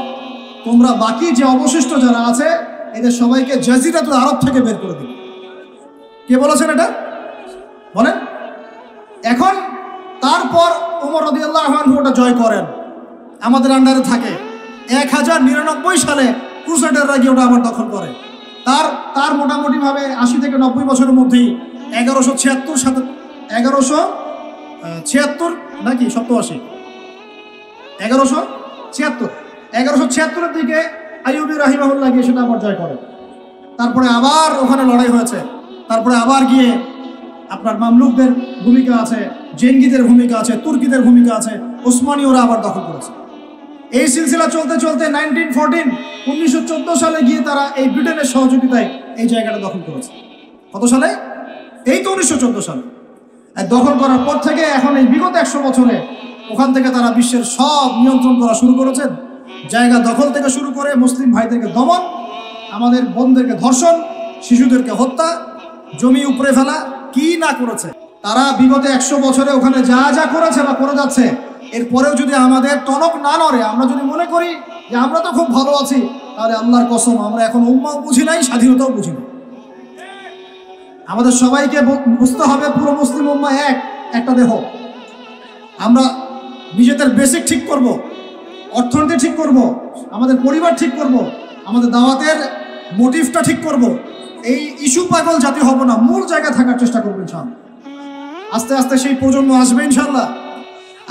তোমরা বাকি যে অবশিষ্ট যারা আছে এদের সবাইকে জাজিরাতুল আরব থেকে বের করে দিবে। কে বলেছেন এটা বলেন? এখন তারপর ওমর রাদিয়াল্লাহু আনহু ওটা জয় করেন, আমাদের আন্ডারে থাকে। 1099 সালে ক্রুসেডাররা গিয়ে ওটা আবার দখল করে। তার মোটামুটি ভাবে 80 থেকে 90 বছরের মধ্যেই 1176 নাকি 87, 1176 দিকে আইয়ুবী রাহিমাহুল্লাহ গিয়ে সেটা আবার জয় করে। তারপরে আবার ওখানে লড়াই হয়েছে। তারপরে আবার গিয়ে আপনার মামলুকদের ভূমিকা আছে, জেঙ্গিদের ভূমিকা আছে, তুর্কিদের ভূমিকা আছে, ওসমানীয়রা আবার দখল করেছে। এই সিলসিলা চলতে চলতে 1914 সালে গিয়ে তারা এই ব্রিটেনের সহযোগিতায় এই জায়গাটা দখল করেছে। কত সালে? এই তো 1914 সালে। দখল করার পর থেকে এখন এই বিগত 100 বছরে ওখান থেকে তারা বিশ্বের সব নিয়ন্ত্রণ করা শুরু করেছেন। জায়গা দখল থেকে শুরু করে মুসলিম ভাইদেরকে দমন, আমাদের বোনদেরকে ধর্ষণ, শিশুদেরকে হত্যা, জমি উপড়ে ফেলা, কি না করেছে। তারা বিগত 100 বছরে ওখানে যা যা করেছে বা করে যাচ্ছে, এরপরেও যদি আমাদের টনক না নড়ে, আমরা যদি মনে করি যে আমরা তো খুব ভালো আছি, তাহলে আল্লাহর কসম আমরা এখন উম্মাও বুঝি নাই, স্বাধীনতাও বুঝি না। আমাদের সবাইকে বুঝতে হবে পুরো মুসলিম উম্মা একটা দেহ। আমরা নিজেদের বেসিক ঠিক করব, অর্থনীতি ঠিক করব, আমাদের পরিবার ঠিক করব, আমাদের দাওয়াতের মোটিভটা ঠিক করব। এই ইস্যু পাগল জাতি হব না, মূল জায়গায় থাকার চেষ্টা করবো ইনশাআল্লাহ। আস্তে আস্তে সেই প্রজন্ম আসবে ইনশাআল্লাহ।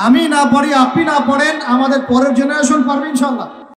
আমি না পারি, আপনি না পারেন, আমাদের পরের জেনারেশন পারবে ইনশাআল্লাহ।